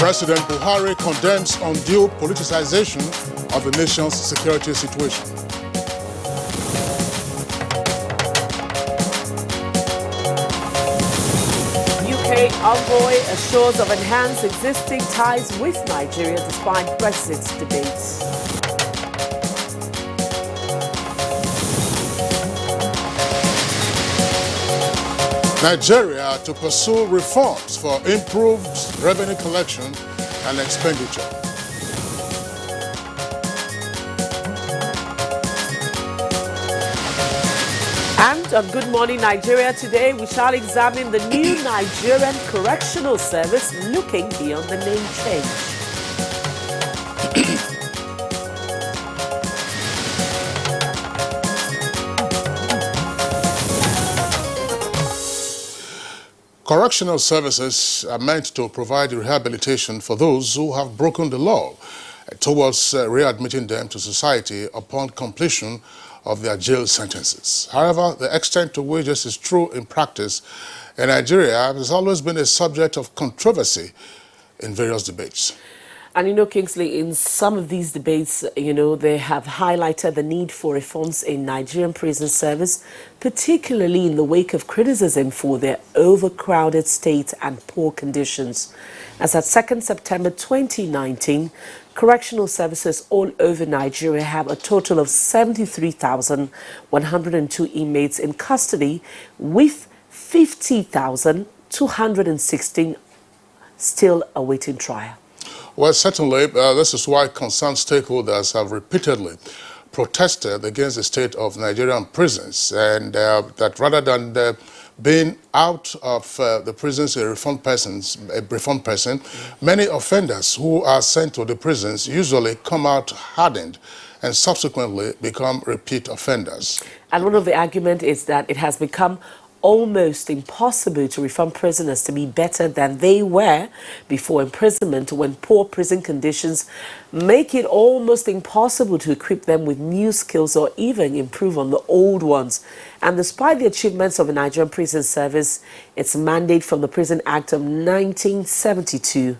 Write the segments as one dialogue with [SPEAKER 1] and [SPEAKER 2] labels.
[SPEAKER 1] President Buhari condemns undue politicization of the nation's security situation.
[SPEAKER 2] UK envoy assures of enhanced existing ties with Nigeria despite Brexit debates.
[SPEAKER 1] Nigeria to pursue reforms for improved revenue collection and expenditure.
[SPEAKER 2] And on Good Morning Nigeria today, we shall examine the new Nigerian Correctional Service looking beyond the name change.
[SPEAKER 1] Correctional services are meant to provide rehabilitation for those who have broken the law towards readmitting them to society upon completion of their jail sentences. However, the extent to which this is true in practice in Nigeria has always been a subject of controversy in various debates.
[SPEAKER 2] And you know, Kingsley, in some of these debates, they have highlighted the need for reforms in Nigerian prison service, particularly in the wake of criticism for their overcrowded state and poor conditions. As at 2nd September 2019, correctional services all over Nigeria have a total of 73,102 inmates in custody, with 50,216 still awaiting trial.
[SPEAKER 1] Well, certainly, this is why concerned stakeholders have repeatedly protested against the state of Nigerian prisons, and that rather than being out of the prisons a reformed person, many offenders who are sent to the prisons usually come out hardened and subsequently become repeat offenders.
[SPEAKER 2] And one of the arguments is that it has become almost impossible to reform prisoners to be better than they were before imprisonment, when poor prison conditions make it almost impossible to equip them with new skills or even improve on the old ones. And despite the achievements of the Nigerian Prison Service, its mandate from the Prison Act of 1972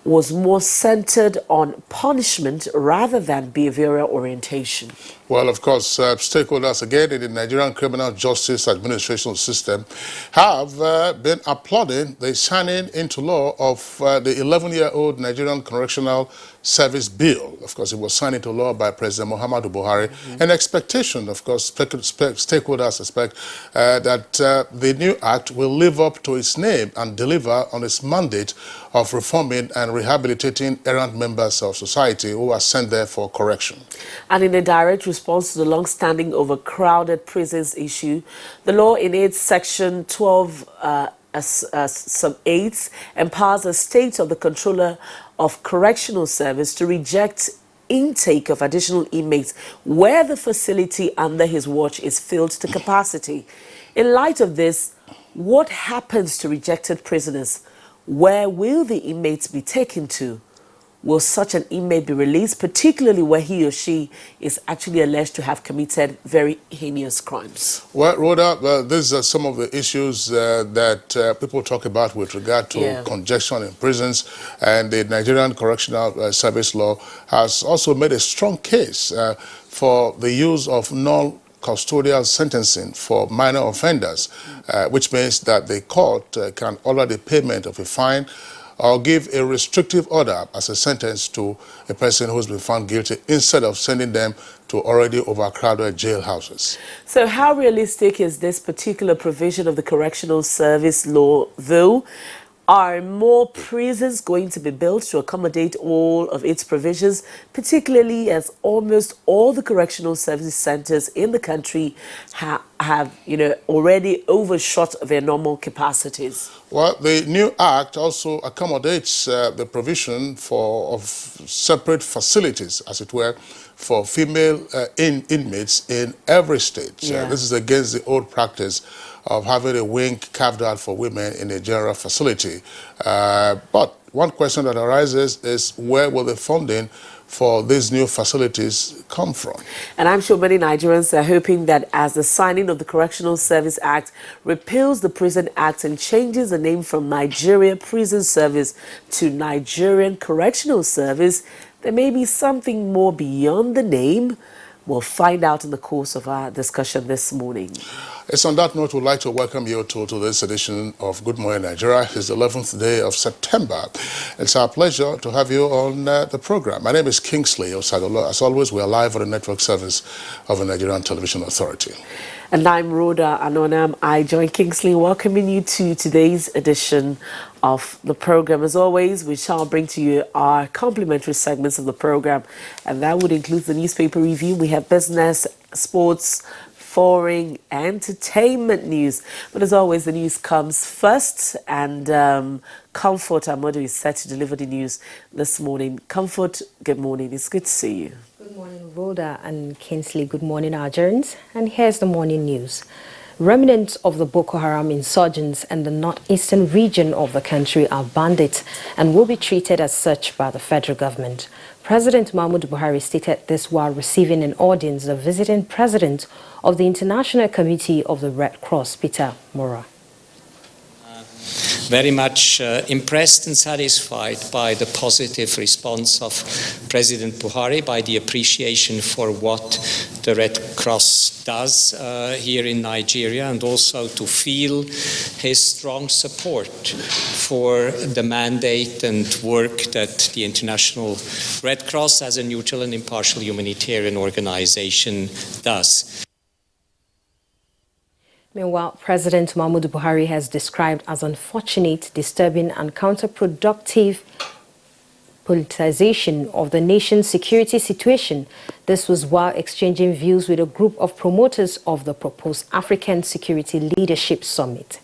[SPEAKER 2] was more centered on punishment rather than behavioral orientation.
[SPEAKER 1] Well, of course, stakeholders, again, in the Nigerian criminal justice administration system have been applauding the signing into law of the 11-year-old Nigerian Correctional Service Bill. Of course, it was signed into law by President Muhammadu Buhari. An expectation, of course, stakeholders expect that the new act will live up to its name and deliver on its mandate of reforming and rehabilitating errant members of society who are sent there for correction.
[SPEAKER 2] And in a direct response to the long-standing overcrowded prisons issue, the law in its section 12 sub 8 empowers the state or the controller of correctional service to reject intake of additional inmates where the facility under his watch is filled to capacity. In light of this, what happens to rejected prisoners? Where will the inmates be taken to? Will such an inmate be released, particularly where he or she is actually alleged to have committed very heinous crimes?
[SPEAKER 1] Well, Rhoda, these are some of the issues that people talk about with regard to congestion in prisons, and the Nigerian Correctional Service Law has also made a strong case for the use of non-custodial sentencing for minor offenders, which means that the court can order the payment of a fine or give a restrictive order as a sentence to a person who's been found guilty, instead of sending them to already overcrowded jailhouses.
[SPEAKER 2] So how realistic is this particular provision of the Correctional Service Law, though? Are more prisons going to be built to accommodate all of its provisions, particularly as almost all the correctional service centers in the country have already overshot their normal capacities?
[SPEAKER 1] Well, the new act also accommodates the provision of separate facilities, as it were, for female inmates in every state. This is against the old practice of having a wing carved out for women in a general facility. But one question that arises is, where will the funding for these new facilities come from?
[SPEAKER 2] And I'm sure many Nigerians are hoping that as the signing of the Correctional Service Act repeals the Prison Act and changes the name from Nigeria Prison Service to Nigerian Correctional Service, there may be something more beyond the name. We'll find out in the course of our discussion this morning.
[SPEAKER 1] It's on that note, we'd like to welcome you to this edition of Good Morning Nigeria. It's the 11th day of September. It's our pleasure to have you on the program. My name is Kingsley Osadolo. As always, we are live on the network service of the Nigerian Television Authority.
[SPEAKER 2] And I'm Rhoda Anonam. I join Kingsley welcoming you to today's edition of the program. As always, we shall bring to you our complimentary segments of the program, and that would include the newspaper review. We have business, sports, foreign, entertainment news. But as always, the news comes first, and Comfort Amadu is set to deliver the news this morning. Comfort, good morning. It's good to see you.
[SPEAKER 3] Good morning, Rhoda and Kingsley. Good morning, Nigerians. And here's the morning news. Remnants of the Boko Haram insurgents in the northeastern region of the country are bandits and will be treated as such by the federal government. President Muhammadu Buhari stated this while receiving an audience the visiting president of the International Committee of the Red Cross, Peter Mora.
[SPEAKER 4] Very much impressed and satisfied by the positive response of President Buhari, by the appreciation for what the Red Cross does here in Nigeria, and also to feel his strong support for the mandate and work that the International Red Cross as a neutral and impartial humanitarian organization does.
[SPEAKER 3] Meanwhile, President Muhammadu Buhari has described as unfortunate, disturbing and counterproductive politicization of the nation's security situation. This was while exchanging views with a group of promoters of the proposed African Security Leadership Summit.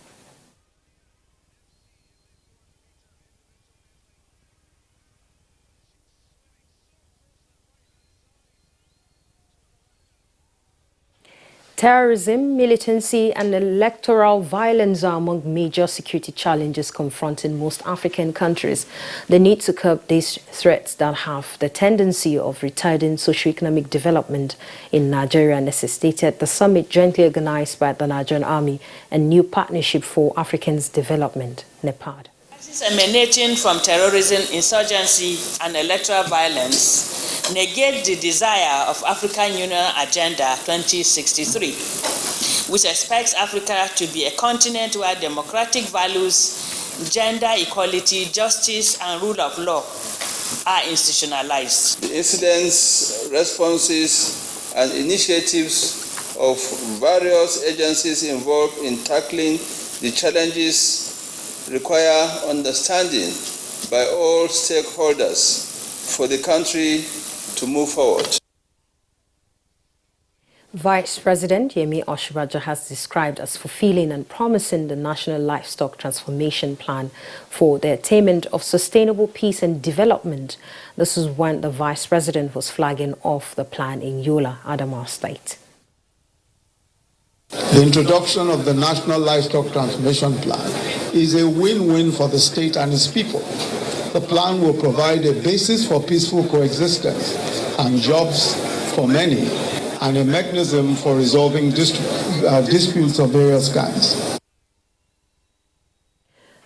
[SPEAKER 3] Terrorism, militancy and electoral violence are among major security challenges confronting most African countries. The need to curb these threats that have the tendency of retarding socioeconomic development in Nigeria necessitated the summit jointly organized by the Nigerian Army and New Partnership for Africans Development, NEPAD.
[SPEAKER 5] Emanating from terrorism, insurgency and electoral violence negate the desire of African Union Agenda 2063, which expects Africa to be a continent where democratic values, gender equality, justice, and rule of law are institutionalized.
[SPEAKER 6] The incidents, responses, and initiatives of various agencies involved in tackling the challenges require understanding by all stakeholders for the country to move forward.
[SPEAKER 3] Vice President Yemi Osinbajo has described as fulfilling and promising the National Livestock Transformation Plan for the attainment of sustainable peace and development. This is when the Vice President was flagging off the plan in Yola, Adamawa State.
[SPEAKER 7] The introduction of the National Livestock Transformation Plan is a win-win for the state and its people. The plan will provide a basis for peaceful coexistence and jobs for many, and a mechanism for resolving disputes of various kinds.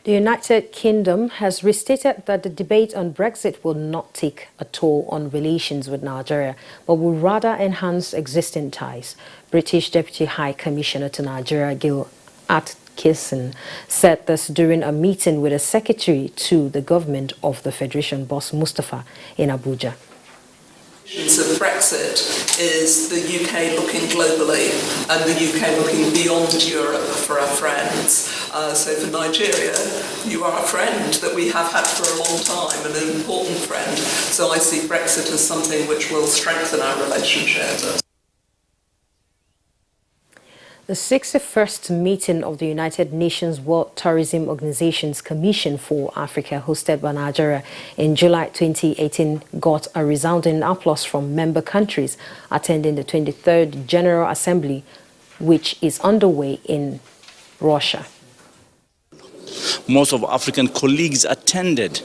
[SPEAKER 3] The United Kingdom has restated that the debate on Brexit will not take a toll on relations with Nigeria, but will rather enhance existing ties. British Deputy High Commissioner to Nigeria, Gil Atkinson, said this during a meeting with a secretary to the government of the Federation, Boss Mustafa, in Abuja.
[SPEAKER 8] Of Brexit is the UK looking globally and the UK looking beyond Europe for our friends. So for Nigeria, you are a friend that we have had for a long time and an important friend. So I see Brexit as something which will strengthen our relationship.
[SPEAKER 3] The 61st meeting of the United Nations World Tourism Organization's Commission for Africa, hosted by Nigeria in July 2018, got a resounding applause from member countries attending the 23rd General Assembly, which is underway in Russia.
[SPEAKER 9] Most of African colleagues attended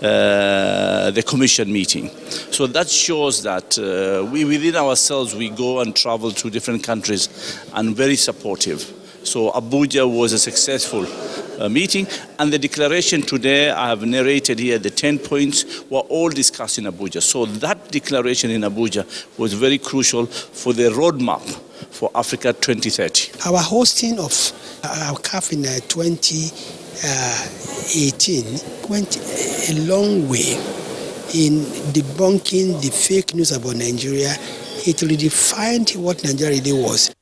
[SPEAKER 9] the commission meeting. So that shows that we within ourselves, we go and travel to different countries and very supportive. So Abuja was a successful meeting, and the declaration today, I have narrated here, the 10 points were all discussed in Abuja. So that declaration in Abuja was very crucial for the roadmap for Africa 2030.
[SPEAKER 10] Our hosting of our CAF in 2018 went a long way in debunking the fake news about Nigeria. It redefined what Nigeria really was.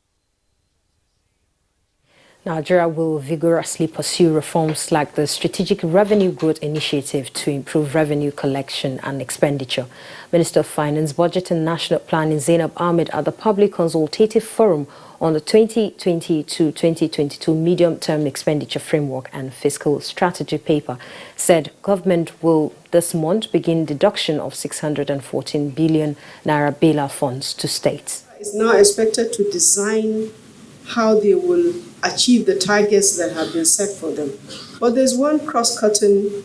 [SPEAKER 3] Nigeria will vigorously pursue reforms like the Strategic Revenue Growth Initiative to improve revenue collection and expenditure. Minister of Finance, Budget and National Planning Zainab Ahmed at the Public Consultative Forum on the 2020-2022 Medium-Term Expenditure Framework and Fiscal Strategy paper said government will this month begin deduction of 614 billion naira bailout funds to states.
[SPEAKER 11] It's now expected to design how they will achieve the targets that have been set for them. But there's one cross-cutting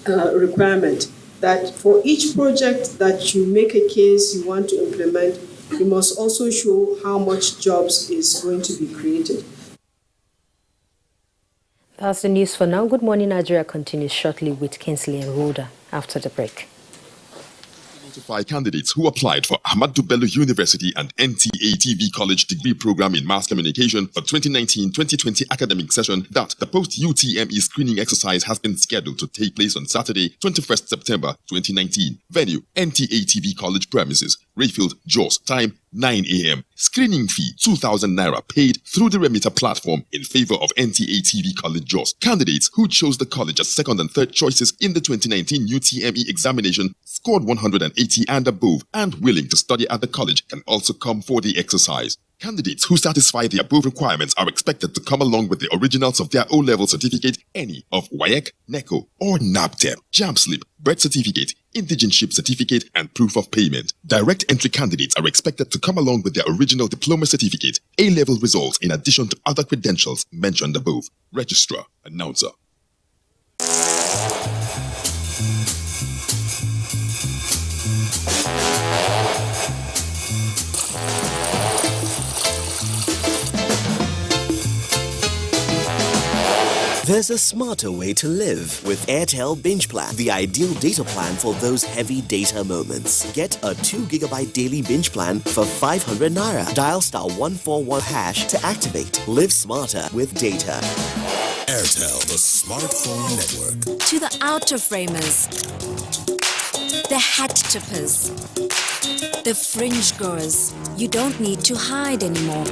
[SPEAKER 11] requirement that for each project that you make a case you want to implement, you must also show how much jobs is going to be created.
[SPEAKER 3] That's the news for now. Good Morning Nigeria continues shortly with Kinsley and Rhoda after the break.
[SPEAKER 12] Candidates who applied for Ahmadu Bello University and NTA TV College degree program in mass communication for 2019-2020 academic session that the post-UTME screening exercise has been scheduled to take place on Saturday, 21st September 2019. Venue, NTA TV College premises, Rayfield, Jos. Time, 9 a.m. Screening fee, 2,000 naira paid through the remitter platform in favor of NTA TV College Jos. Candidates who chose the college as second and third choices in the 2019 UTME examination scored 180 and above and willing to study at the college can also come for the exercise. Candidates who satisfy the above requirements are expected to come along with the originals of their O-level certificate, any of WAEC, NECO, or NABTEP, JAMB slip, birth certificate, indigenship certificate, and proof of payment. Direct entry candidates are expected to come along with their original diploma certificate, A-level results in addition to other credentials mentioned above. Registrar, Announcer.
[SPEAKER 13] There's a smarter way to live with Airtel Binge Plan, the ideal data plan for those heavy data moments. Get a 2 GB daily binge plan for 500 naira. Dial *141# to activate. Live smarter with data.
[SPEAKER 14] Airtel, the smartphone network.
[SPEAKER 15] To the outer framers, the hat tippers, the fringe goers, you don't need to hide anymore.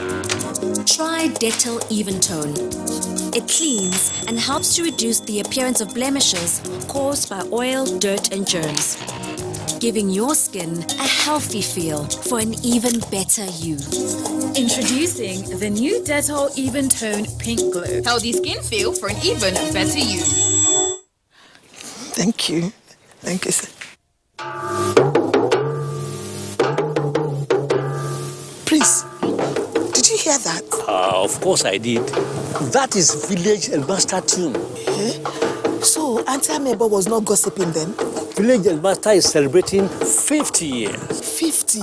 [SPEAKER 15] Try Dettol Even Tone. It cleans and helps to reduce the appearance of blemishes caused by oil, dirt and germs, giving your skin a healthy feel for an even better you.
[SPEAKER 16] Introducing the new Dettol Even Tone Pink Glow. Healthy skin feel for an even better you.
[SPEAKER 10] Thank you. Thank you, sir. Please, did you hear that?
[SPEAKER 17] Of course I did. That is Village Elmaster tune.
[SPEAKER 10] So, Auntie Amebo was not gossiping then?
[SPEAKER 17] Village Elmaster is celebrating 50 years.
[SPEAKER 10] 50?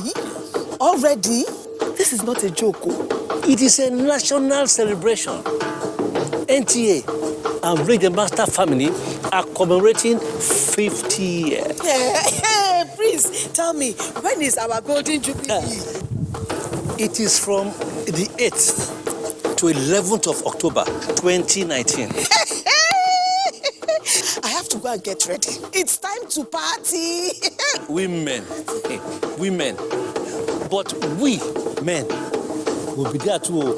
[SPEAKER 10] Already? This is not a joke.
[SPEAKER 17] It is a national celebration. NTA and Village Elmaster family are commemorating 50 years.
[SPEAKER 10] Please, tell me, when is our Golden Jubilee?
[SPEAKER 17] It is from the 8th to 11th of October 2019.
[SPEAKER 10] I have to go and get ready. It's time to party.
[SPEAKER 17] Women. But we, men, will be there too.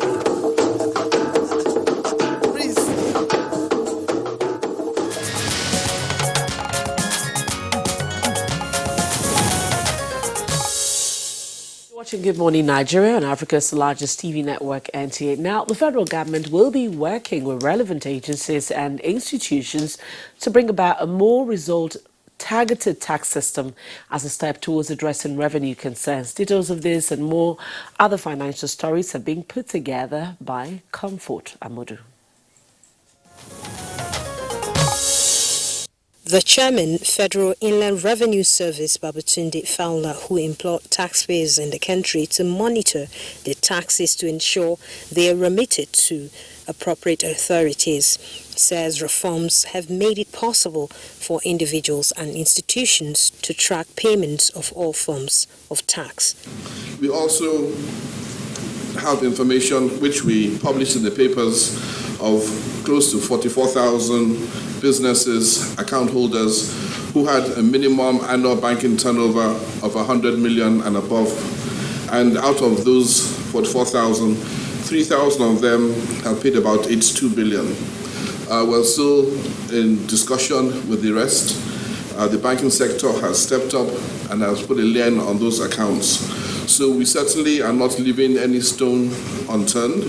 [SPEAKER 2] Watching Good Morning Nigeria on Africa's largest TV network, NTA. Now, the federal government will be working with relevant agencies and institutions to bring about a more result-targeted tax system as a step towards addressing revenue concerns. Details of this and more other financial stories are being put together by Comfort Amodu.
[SPEAKER 3] The chairman, Federal Inland Revenue Service, Babatunde Fowler, who implored taxpayers in the country to monitor the taxes to ensure they are remitted to appropriate authorities, says reforms have made it possible for individuals and institutions to track payments of all forms of tax.
[SPEAKER 18] We also have information which we published in the papers of close to 44,000 businesses, account holders who had a minimum annual banking turnover of 100 million and above. And out of those 44,000, 3,000 of them have paid about 82 billion. We're still in discussion with the rest. The banking sector has stepped up and has put a lien on those accounts. So we certainly are not leaving any stone unturned.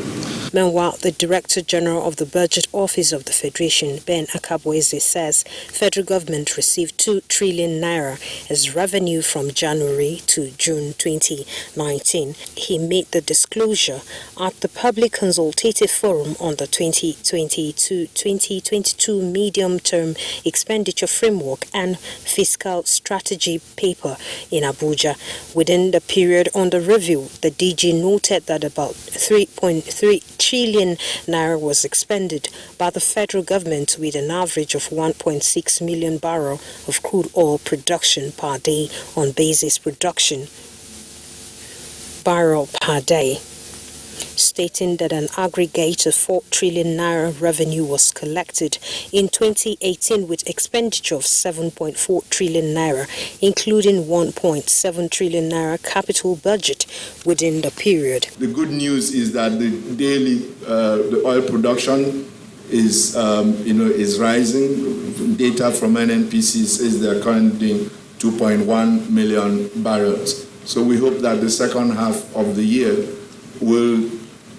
[SPEAKER 3] Meanwhile, the Director General of the Budget Office of the Federation, Ben Akabweze, says federal government received 2 trillion naira as revenue from January to June 2019. He made the disclosure at the Public Consultative Forum on the 2020-2022 Medium-Term Expenditure Framework and Fiscal Strategy paper in Abuja. Within the period under review, the DG noted that about 3.3 trillion naira was expended by the federal government, with an average of 1.6 million barrel of crude oil production per day on basis production barrel per day, stating that an aggregate of 4 trillion naira revenue was collected in 2018 with expenditure of 7.4 trillion naira, including 1.7 trillion naira capital budget within the period.
[SPEAKER 19] The good news is that the daily the oil production is is rising. Data from NNPC says they're currently doing 2.1 million barrels. So we hope that the second half of the year will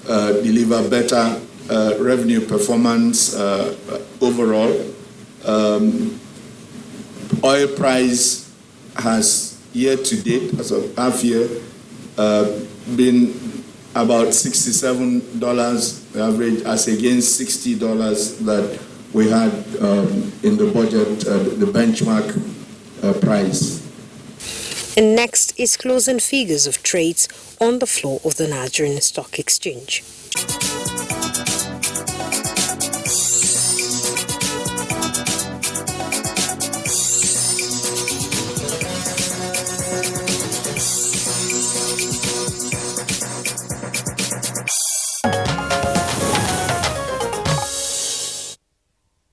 [SPEAKER 19] deliver better revenue performance overall. Oil price has year to date, as of half year, been about $67 average, as against $60 that we had in the budget, the benchmark price.
[SPEAKER 3] And next is closing figures of trades on the floor of the Nigerian Stock Exchange.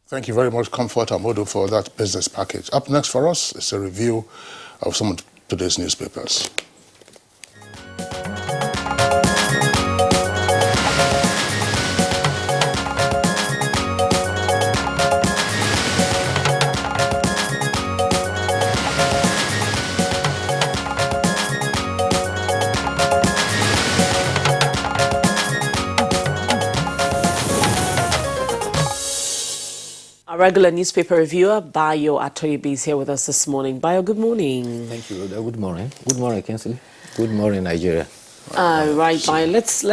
[SPEAKER 1] Thank you very much, Comfort Amodu, for that business package. Up next for us is a review of some of today's newspapers.
[SPEAKER 2] Our regular newspaper reviewer, Bayo Atoyibi, is here with us this morning. Bayo, good morning.
[SPEAKER 20] Thank you, Rhoda. Good morning. Good morning, Kinsley. Good morning, Nigeria.
[SPEAKER 2] Right, Bayo, let's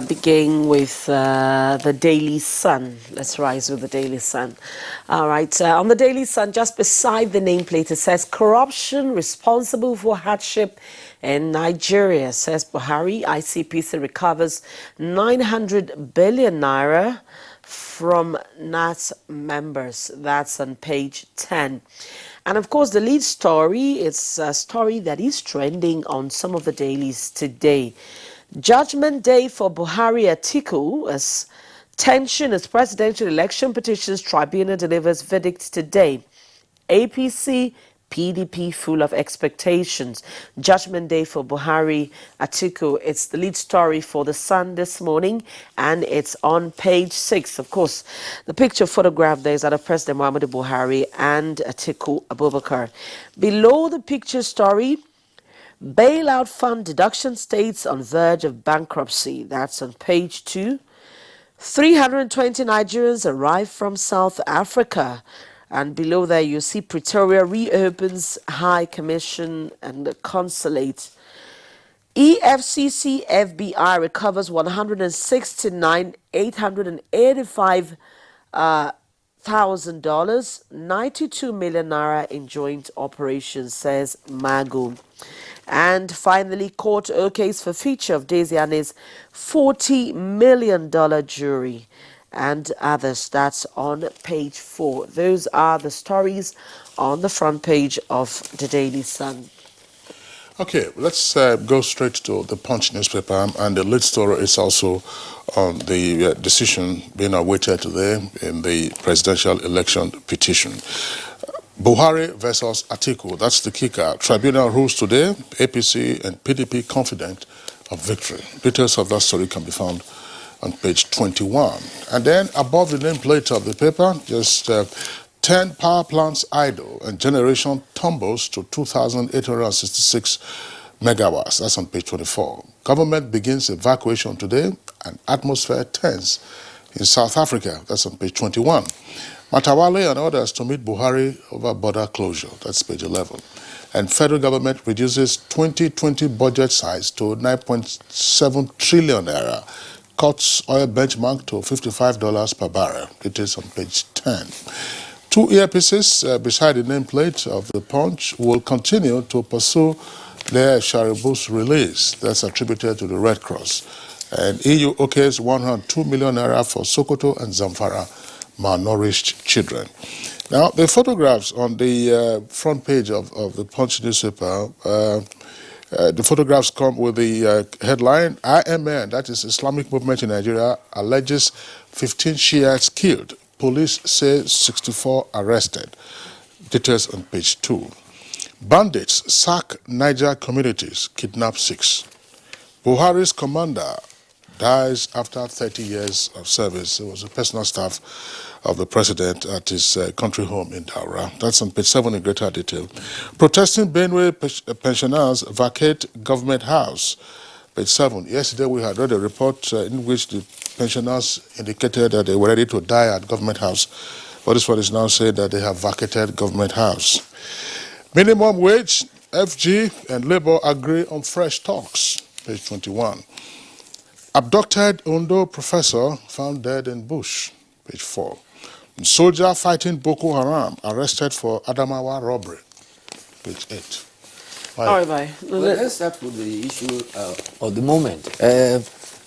[SPEAKER 2] begin with the Daily Sun. Let's rise with the Daily Sun. All right, on the Daily Sun, just beside the nameplate, it says, corruption responsible for hardship in Nigeria, says Buhari. ICPC recovers 900 billion naira from NAT members. That's on page 10. And of course, the lead story is a story that is trending on some of the dailies today. Judgment day for Buhari Atiku as tension as presidential election petitions tribunal delivers verdict today. APC PDP full of expectations. Judgment day for Buhari Atiku. It's the lead story for The Sun this morning, and it's on page 6. Of course, the picture photograph there is that of President Muhammadu Buhari and Atiku Abubakar. Below the picture story, bailout fund deduction states on verge of bankruptcy. That's on page 2. 320 Nigerians arrived from South Africa. And below there, you see Pretoria reopens High Commission and the Consulate. EFCC FBI recovers 169,885 $92 million naira in joint operations, says Magu. And finally, court okays for feature of Desiane's $40 million jury and others. That's on page 4. Those are the stories on the front page of the Daily Sun.
[SPEAKER 1] Okay, let's go straight to the Punch newspaper, and the lead story is also on the decision being awaited today in the presidential election petition. Buhari versus Atiku, that's the kicker. Tribunal rules today, APC and PDP confident of victory. Details of that story can be found on page 21. And then above the nameplate of the paper, just 10 power plants idle and generation tumbles to 2,866 megawatts. That's on page 24. Government begins evacuation today and atmosphere tense in South Africa. That's on page 21. Matawale and others to meet Buhari over border closure. That's page 11. And federal government reduces 2020 budget size to 9.7 trillion naira. Cuts oil benchmark to $55 per barrel. It is on page 10. 2 earpieces beside the nameplate of the Punch will continue to pursue their Sharibus release. That's attributed to the Red Cross. And EU okays 102 million naira for Sokoto and Zamfara malnourished children. Now, the photographs on the front page of the Punch newspaper, the photographs come with the headline, IMN, that is Islamic Movement in Nigeria, alleges 15 Shiites killed. Police say 64 arrested. Details on page 2. Bandits sack Niger communities, kidnap 6. Buhari's commander dies after 30 years of service. He was a personal staff of the president at his country home in Daura. That's on page 7 in greater detail. Protesting Benue pensioners vacate government house. Page 7. Yesterday we had read a report in which the pensioners indicated that they were ready to die at government house. But this one is now saying that they have vacated government house. Minimum wage, FG and Labour agree on fresh talks. Page 21. Abducted Ondo professor found dead in bush. Page 4. Soldier fighting Boko Haram arrested for Adamawa robbery. Page 8.
[SPEAKER 2] All right, bye.
[SPEAKER 20] Well, let's start with the issue of the moment.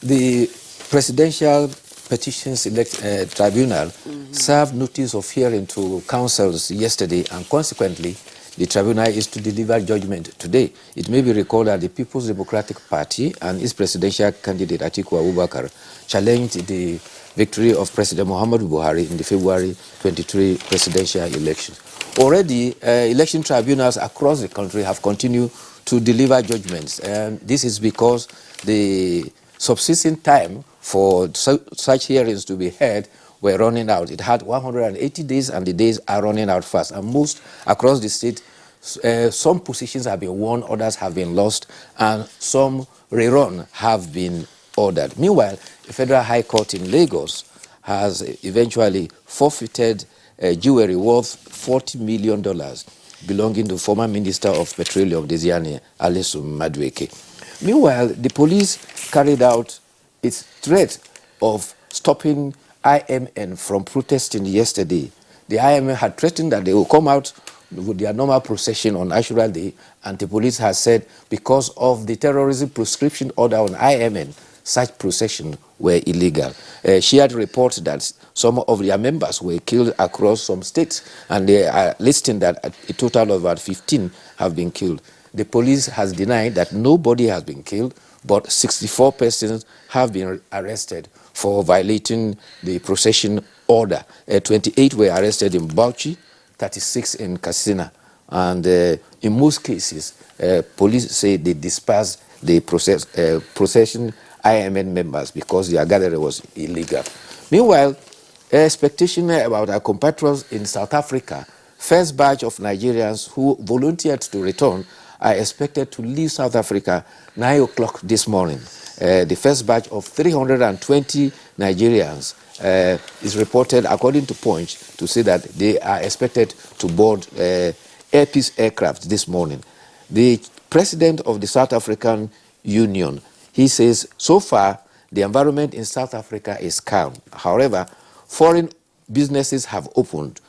[SPEAKER 20] The Presidential Petitions Tribunal served notice of hearing to councils yesterday, and consequently, the tribunal is to deliver judgment today. It may be recalled that the People's Democratic Party and its presidential candidate Atiku Abubakar challenged the victory of President Muhammadu Buhari in the February 23 presidential election. Already, election tribunals across the country have continued to deliver judgments, and this is because the subsisting time for such hearings to be heard were running out. It had 180 days, and the days are running out fast. And most across the state, some positions have been won, others have been lost, and some rerun have been ordered. Meanwhile, the Federal High Court in Lagos has eventually forfeited jewelry worth $40 million belonging to former Minister of Petroleum, Desiane Alesum Madueke. Meanwhile, the police carried out its threat of stopping IMN from protesting yesterday. The IMN had threatened that they will come out with their normal procession on Ashura Day, and the police has said because of the terrorism prescription order on IMN, such procession were illegal. She had reported that some of their members were killed across some states, and they are listing that a total of about 15 have been killed. The police has denied that nobody has been killed, but 64 persons have been arrested for violating the procession order. 28 were arrested in Bauchi, 36 in Katsina, and in most cases, police say they dispersed the procession IMN members because their gathering was illegal. Meanwhile, expectation about our compatriots in South Africa, first batch of Nigerians who volunteered to return are expected to leave South Africa 9 o'clock this morning. The first batch of 320 Nigerians is reported, according to Punch, to say that they are expected to board Air Peace aircraft this morning. The president of the South African Union, he says, so far, the environment in South Africa is calm. However, foreign businesses have opened.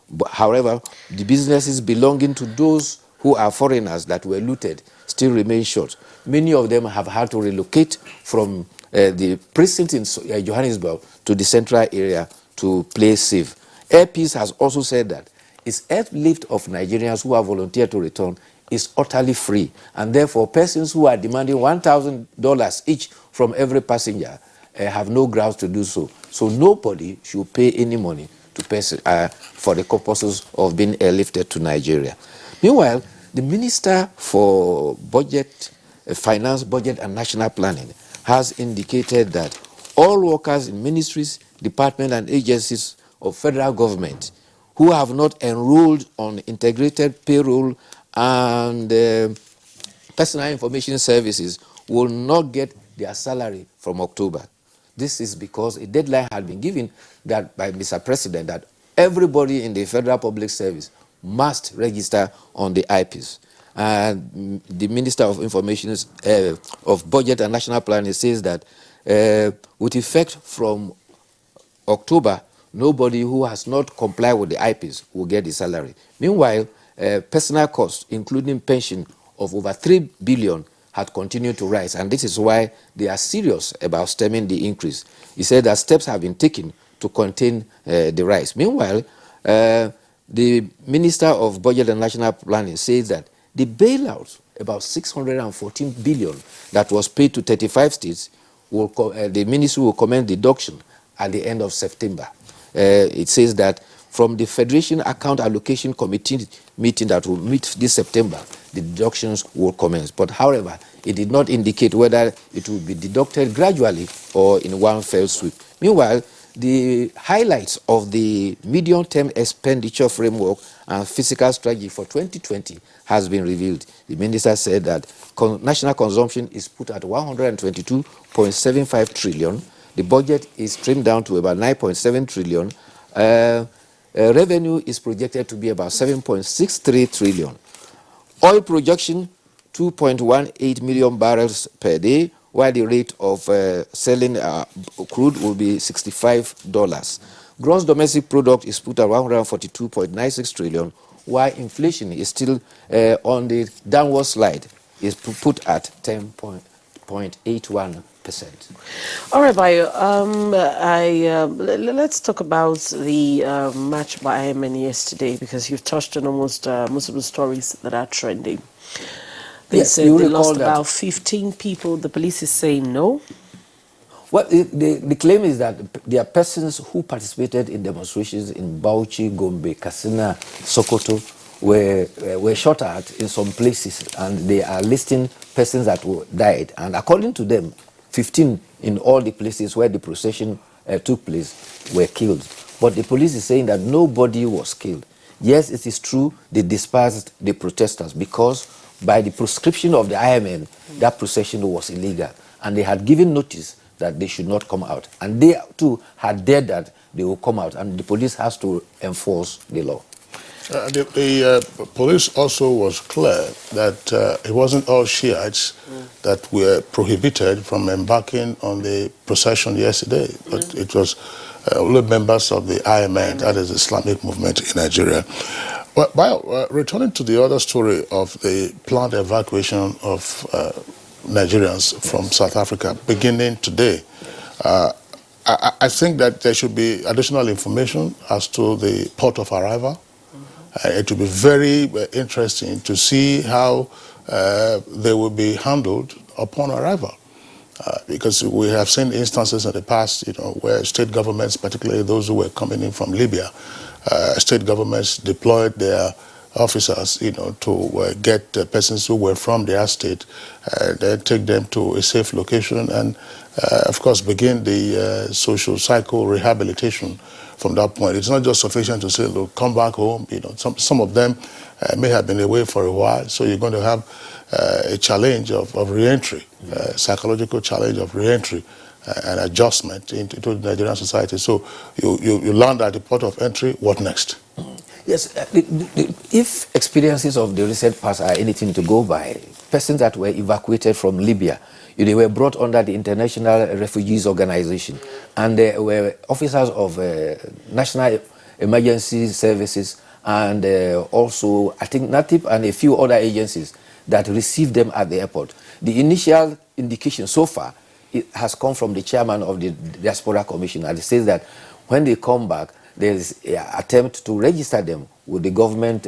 [SPEAKER 20] But, however, the businesses belonging to those who are foreigners that were looted still remain shut. Many of them have had to relocate from the precinct in Johannesburg to the central area to play safe. Air Peace has also said that its airlift of Nigerians who have volunteered to return is utterly free, and therefore persons who are demanding $1,000 each from every passenger have no grounds to do so. So nobody should pay any money to for the purposes of being airlifted to Nigeria. Meanwhile, the Minister for Budget, Finance, Budget and National Planning has indicated that all workers in ministries, departments and agencies of federal government who have not enrolled on integrated payroll and personal information services will not get their salary from October. This is because a deadline had been given that by Mr. President that everybody in the federal public service must register on the IPs. And the Minister of Information, of Budget and National Planning says that with effect from October, nobody who has not complied with the IPs will get the salary. Meanwhile, personal costs, including pension of over 3 billion, had continued to rise, and this is why they are serious about stemming the increase. He said that steps have been taken to contain the rise. Meanwhile, the Minister of Budget and National Planning says that the bailout, about 614 billion that was paid to 35 states, the ministry will commence deduction at the end of September. It says that from the Federation Account Allocation Committee meeting that will meet this September, the deductions will commence. But however, it did not indicate whether it will be deducted gradually or in one fell swoop. Meanwhile, the highlights of the medium-term expenditure framework and fiscal strategy for 2020 has been revealed. The minister said that national consumption is put at 122.75 trillion. The budget is trimmed down to about 9.7 trillion. Revenue is projected to be about 7.63 trillion. Oil production, 2.18 million barrels per day, while the rate of selling crude will be $65. Gross domestic product is put at 142.96 trillion, while inflation is still on the downward slide, is put at 10.81%.
[SPEAKER 2] All right, Bayo. Let's talk about the match by IMN yesterday, because you've touched on almost most of the stories that are trending. They said they lost about 15 people. The police is saying no.
[SPEAKER 20] Well, the claim is that there are persons who participated in demonstrations in Bauchi, Gombe, Katsina, Sokoto, were shot at in some places, and they are listing persons that died. And according to them, 15 in all the places where the procession took place were killed. But the police is saying that nobody was killed. Yes, it is true they dispersed the protesters because by the prescription of the IMN, that procession was illegal. And they had given notice that they should not come out. And they too had dared that they will come out. And the police has to enforce the law.
[SPEAKER 1] The police also was clear that it wasn't all Shiites that were prohibited from embarking on the procession yesterday, but it was only members of the IMN, that is the Islamic movement in Nigeria. Well, returning to the other story of the planned evacuation of Nigerians from South Africa beginning today, I think that there should be additional information as to the port of arrival. It will be very interesting to see how they will be handled upon arrival. Because we have seen instances in the past, where state governments, particularly those who were coming in from Libya, state governments deployed their officers, to get persons who were from their state, then take them to a safe location and, of course, begin the social cycle rehabilitation from that point. It's not just sufficient to say, look, come back home. Some of them may have been away for a while, so you're going to have a challenge of re-entry, psychological challenge of re-entry and adjustment into the Nigerian society. So you land at the port of entry, what next?
[SPEAKER 20] Yes, if experiences of the recent past are anything to go by, persons that were evacuated from Libya, They were brought under the International Refugees Organization, and they were officers of National Emergency Services and also, I think, NATIP and a few other agencies that received them at the airport. The initial indication so far it has come from the chairman of the Diaspora Commission, and it says that when they come back, there is an attempt to register them with the government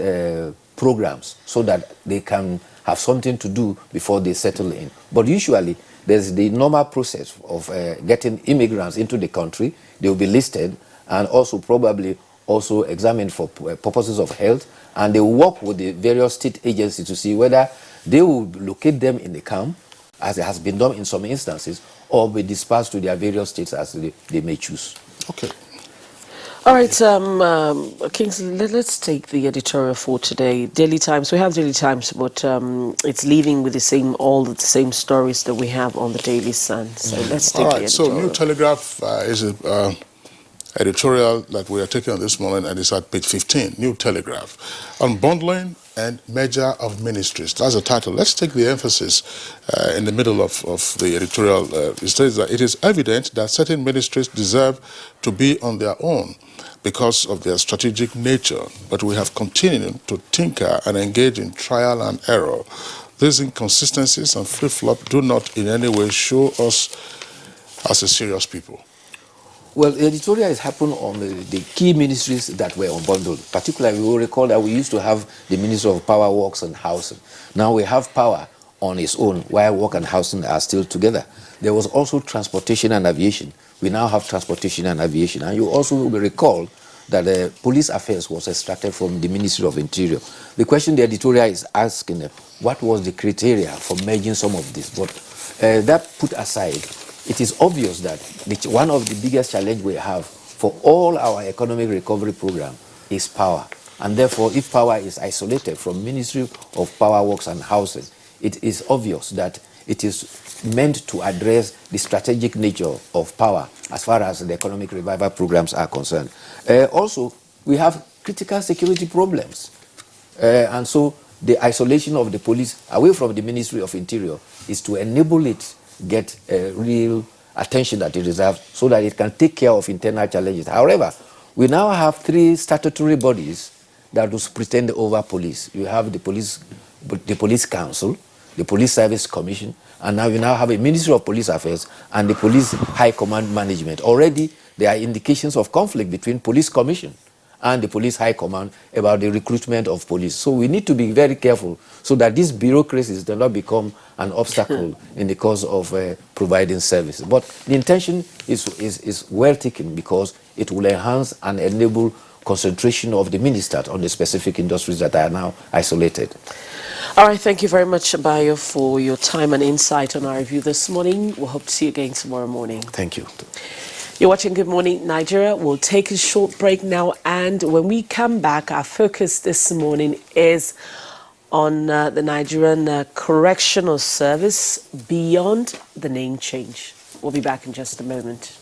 [SPEAKER 20] programs so that they can have something to do before they settle in. But usually, there's the normal process of getting immigrants into the country. They will be listed and also probably also examined for purposes of health, and they will work with the various state agencies to see whether they will locate them in the camp, as it has been done in some instances, or be dispersed to their various states as they may choose.
[SPEAKER 1] Okay.
[SPEAKER 2] All right, Kingsley, let's take the editorial for today. Daily Times, we have Daily Times, but it's leaving with all the same stories that we have on the Daily Sun. So let's take the editorial.
[SPEAKER 1] So New Telegraph is an editorial that we are taking on this morning, and it's at page 15, New Telegraph, on bundling and merger of ministries. That's the title. Let's take the emphasis in the middle of the editorial. It says that it is evident that certain ministries deserve to be on their own because of their strategic nature, but we have continued to tinker and engage in trial and error. These inconsistencies and flip-flop do not in any way show us as a serious people.
[SPEAKER 20] Well, the editorial has happened on the key ministries that were unbundled. Particularly, we will recall that we used to have the Ministry of Power, Works and Housing. Now we have power on its own, while work and housing are still together. There was also transportation and aviation. We now have transportation and aviation. And you also will recall that police affairs was extracted from the Ministry of Interior. The question the editorial is asking, what was the criteria for merging some of this? But that put aside, it is obvious that one of the biggest challenges we have for all our economic recovery program is power. And therefore, if power is isolated from Ministry of Power, Works and Housing, it is obvious that it is meant to address the strategic nature of power as far as the economic revival programs are concerned. Also, we have critical security problems. And so the isolation of the police away from the Ministry of Interior is to enable it get real attention that it deserves so that it can take care of internal challenges. However, we now have 3 statutory bodies that will pretend over police. You have the police council, the police service commission, and now we now have a Ministry of Police Affairs and the police high command management. Already there are indications of conflict between police commission and the police high command about the recruitment of police. So we need to be very careful so that these bureaucracies do not become an obstacle in the course of providing services. But the intention is well taken because it will enhance and enable concentration of the ministers on the specific industries that are now isolated.
[SPEAKER 2] All right, thank you very much, Abayo, for your time and insight on our review this morning. We'll hope to see you again tomorrow morning.
[SPEAKER 20] Thank you.
[SPEAKER 2] You're watching Good Morning Nigeria. We'll take a short break now, and when we come back, our focus this morning is on the Nigerian Correctional Service beyond the name change. We'll be back in just a moment.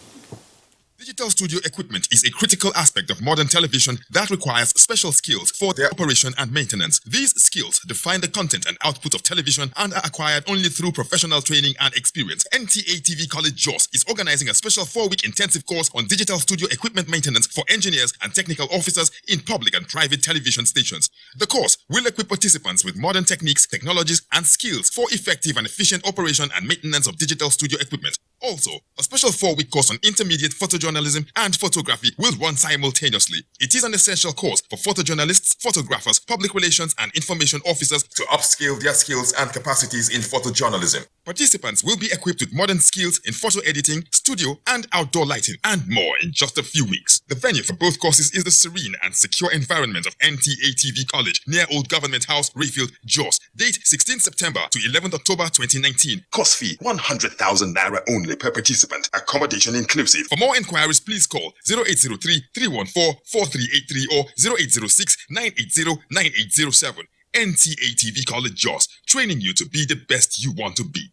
[SPEAKER 12] Digital studio equipment is a critical aspect of modern television that requires special skills for their operation and maintenance. These skills define the content and output of television and are acquired only through professional training and experience. NTA TV College JOS is organizing a special 4-week intensive course on digital studio equipment maintenance for engineers and technical officers in public and private television stations. The course will equip participants with modern techniques, technologies, and skills for effective and efficient operation and maintenance of digital studio equipment. Also, a special 4-week course on intermediate photojournalism and photography will run simultaneously. It is an essential course for photojournalists, photographers, public relations, and information officers to upscale their skills and capacities in photojournalism. Participants will be equipped with modern skills in photo editing, studio, and outdoor lighting, and more in just a few weeks. The venue for both courses is the serene and secure environment of NTA TV College near Old Government House, Rayfield, Jos. Date 16 September to 11th October 2019. Course fee 100,000 naira only per participant. Accommodation inclusive. For more inquiries, please call 0803-314-4383 or 0806-980-9807. NTA TV College Jos, training you to be the best you want to be.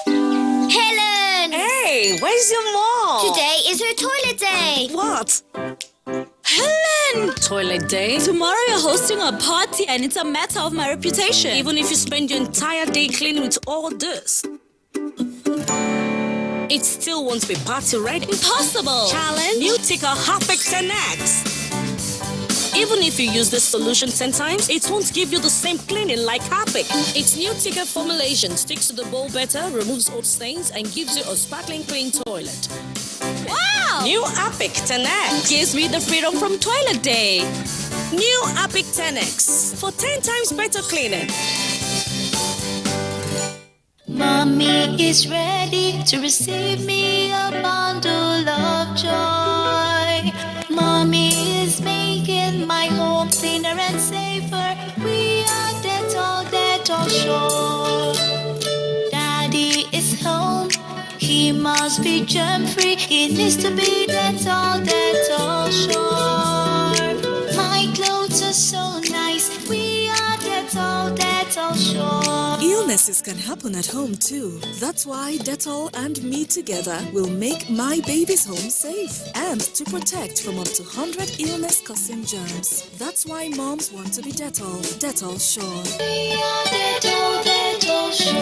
[SPEAKER 15] Helen!
[SPEAKER 16] Hey, where's your mom?
[SPEAKER 15] Today is her toilet day.
[SPEAKER 16] What? Helen! Toilet day? Tomorrow you're hosting a party and it's a matter of my reputation. Even if you spend your entire day cleaning with all this.
[SPEAKER 21] it still won't be party ready.
[SPEAKER 15] Impossible!
[SPEAKER 21] Challenge? New Ticker Harpic 10X. Even if you use this solution 10 times, it won't give you the same cleaning like Harpic. Its new Ticker formulation sticks to the bowl better, removes old stains, and gives you a sparkling clean toilet.
[SPEAKER 15] Wow!
[SPEAKER 21] New Harpic 10X gives me the freedom from toilet day. New Harpic 10X for 10 times better cleaning.
[SPEAKER 22] Mommy is ready to receive me a bundle of joy. Mommy is making my home cleaner and safer. We are Dettol sure. Daddy is home. He must be germ-free. He needs to be Dettol sure. My clothes are so nice. We are Dettol sure.
[SPEAKER 23] Illnesses can happen at home too. That's why Dettol and me together will make my baby's home safe and to protect from up to 100 illness-causing germs. That's why moms want to be Dettol. Dettol sure.
[SPEAKER 22] We are Dettol sure.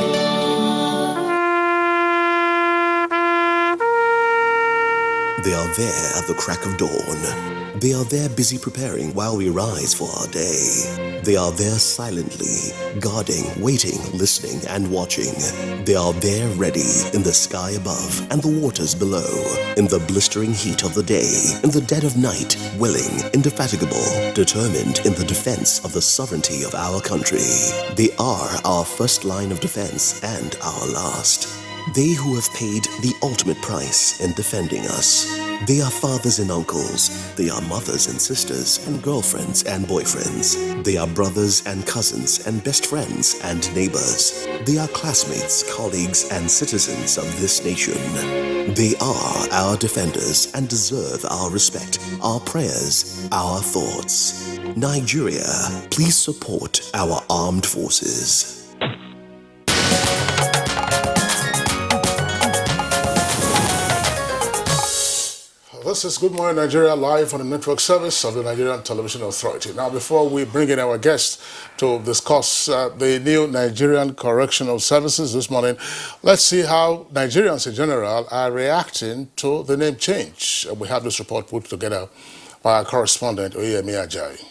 [SPEAKER 13] They are there at the crack of dawn. They are there busy preparing while we rise for our day. They are there silently, guarding, waiting, listening, and watching. They are there ready in the sky above and the waters below, in the blistering heat of the day, in the dead of night, willing, indefatigable, determined in the defense of the sovereignty of our country. They are our first line of defense and our last. They who have paid the ultimate price in defending us. They are fathers and uncles. They are mothers and sisters and girlfriends and boyfriends. They are brothers and cousins and best friends and neighbors. They are classmates, colleagues, and citizens of this nation. They are our defenders and deserve our respect, our prayers, our thoughts. Nigeria, please support our armed forces.
[SPEAKER 1] This is Good Morning Nigeria, live on the network service of the Nigerian Television Authority. Now, before we bring in our guests to discuss the new Nigerian Correctional Services this morning, let's see how Nigerians in general are reacting to the name change. We have this report put together by our correspondent, Oyemi Ajayi.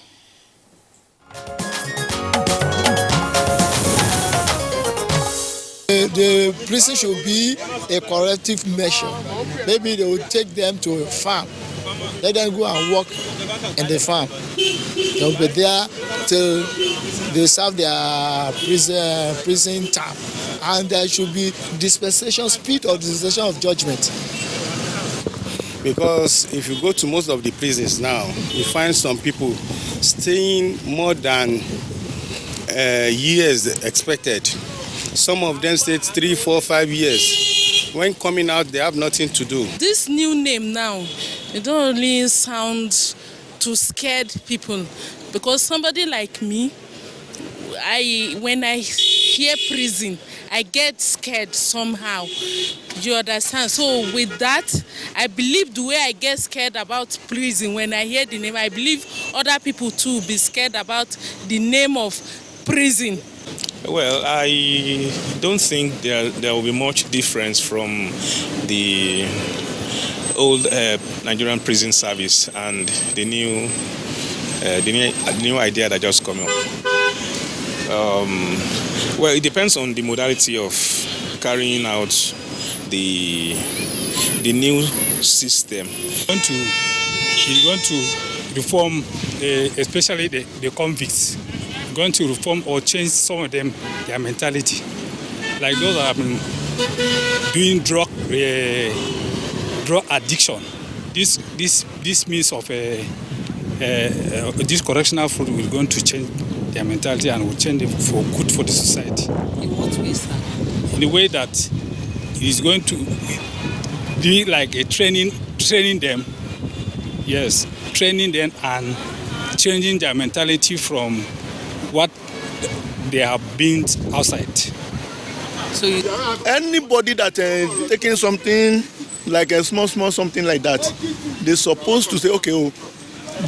[SPEAKER 24] The prison should be a corrective measure. Maybe they will take them to a farm. Let them go and work in the farm. They'll be there till they serve their prison term. And there should be dispensation, speed of dispensation of judgment.
[SPEAKER 25] Because if you go to most of the prisons now, you find some people staying more than years expected. Some of them stayed 3, 4, 5 years. When coming out, they have nothing to do.
[SPEAKER 26] This new name now, it don't really sound to scared people, because somebody like me, when I hear prison, I get scared somehow. You understand? So with that, I believe the way I get scared about prison when I hear the name, I believe other people too be scared about the name of prison.
[SPEAKER 27] Well, I don't think there will be much difference from the old Nigerian prison service and the new idea that just come up. Well, it depends on the modality of carrying out the new system.
[SPEAKER 28] He's going to reform, especially the convicts. Going to reform or change some of them, their mentality. Like those that have been doing drug addiction. This means of this correctional food is going to change their mentality and will change them for good for the society.
[SPEAKER 26] In what way, sir?
[SPEAKER 28] In the way that it is going to be like a training them. Yes, training them and changing their mentality from what they have been outside.
[SPEAKER 24] So anybody that taking something like a small something like that, they're supposed to say, okay,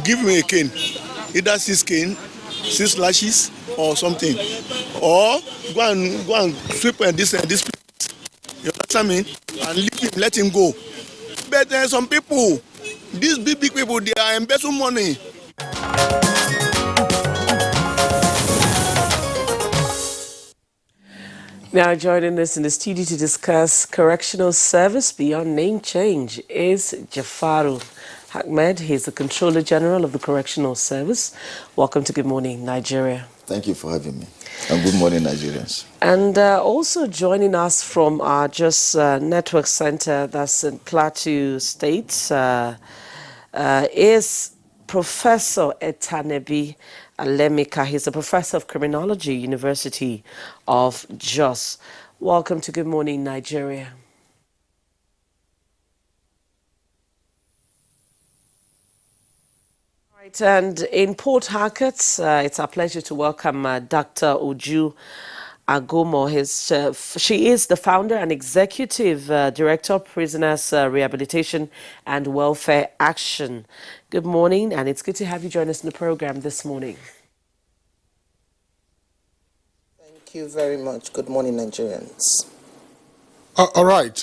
[SPEAKER 24] give me a cane, either 6 cane, 6 lashes or something, or go and sweep this place. You understand me? And leave him
[SPEAKER 4] let him go. But some people, these big people, they are embezzling money.
[SPEAKER 2] Now joining us in the studio to discuss correctional service beyond name change is Jafaru Ahmed. He's the Controller General of the Correctional Service. Welcome to Good Morning, Nigeria.
[SPEAKER 5] Thank you for having me. And good morning, Nigerians.
[SPEAKER 2] And also joining us from our Network Center that's in Plateau State is Professor Etanebi Alemika. He's a professor of criminology, University of Jos. Welcome to Good Morning, Nigeria. Right, and in Port Harcourt, it's our pleasure to welcome Dr. Uju Agomo. She is the founder and executive director of Prisoners Rehabilitation and Welfare Action. Good morning, and it's good to have you join us in the program this morning.
[SPEAKER 6] Thank you very much. Good morning, Nigerians.
[SPEAKER 1] All right.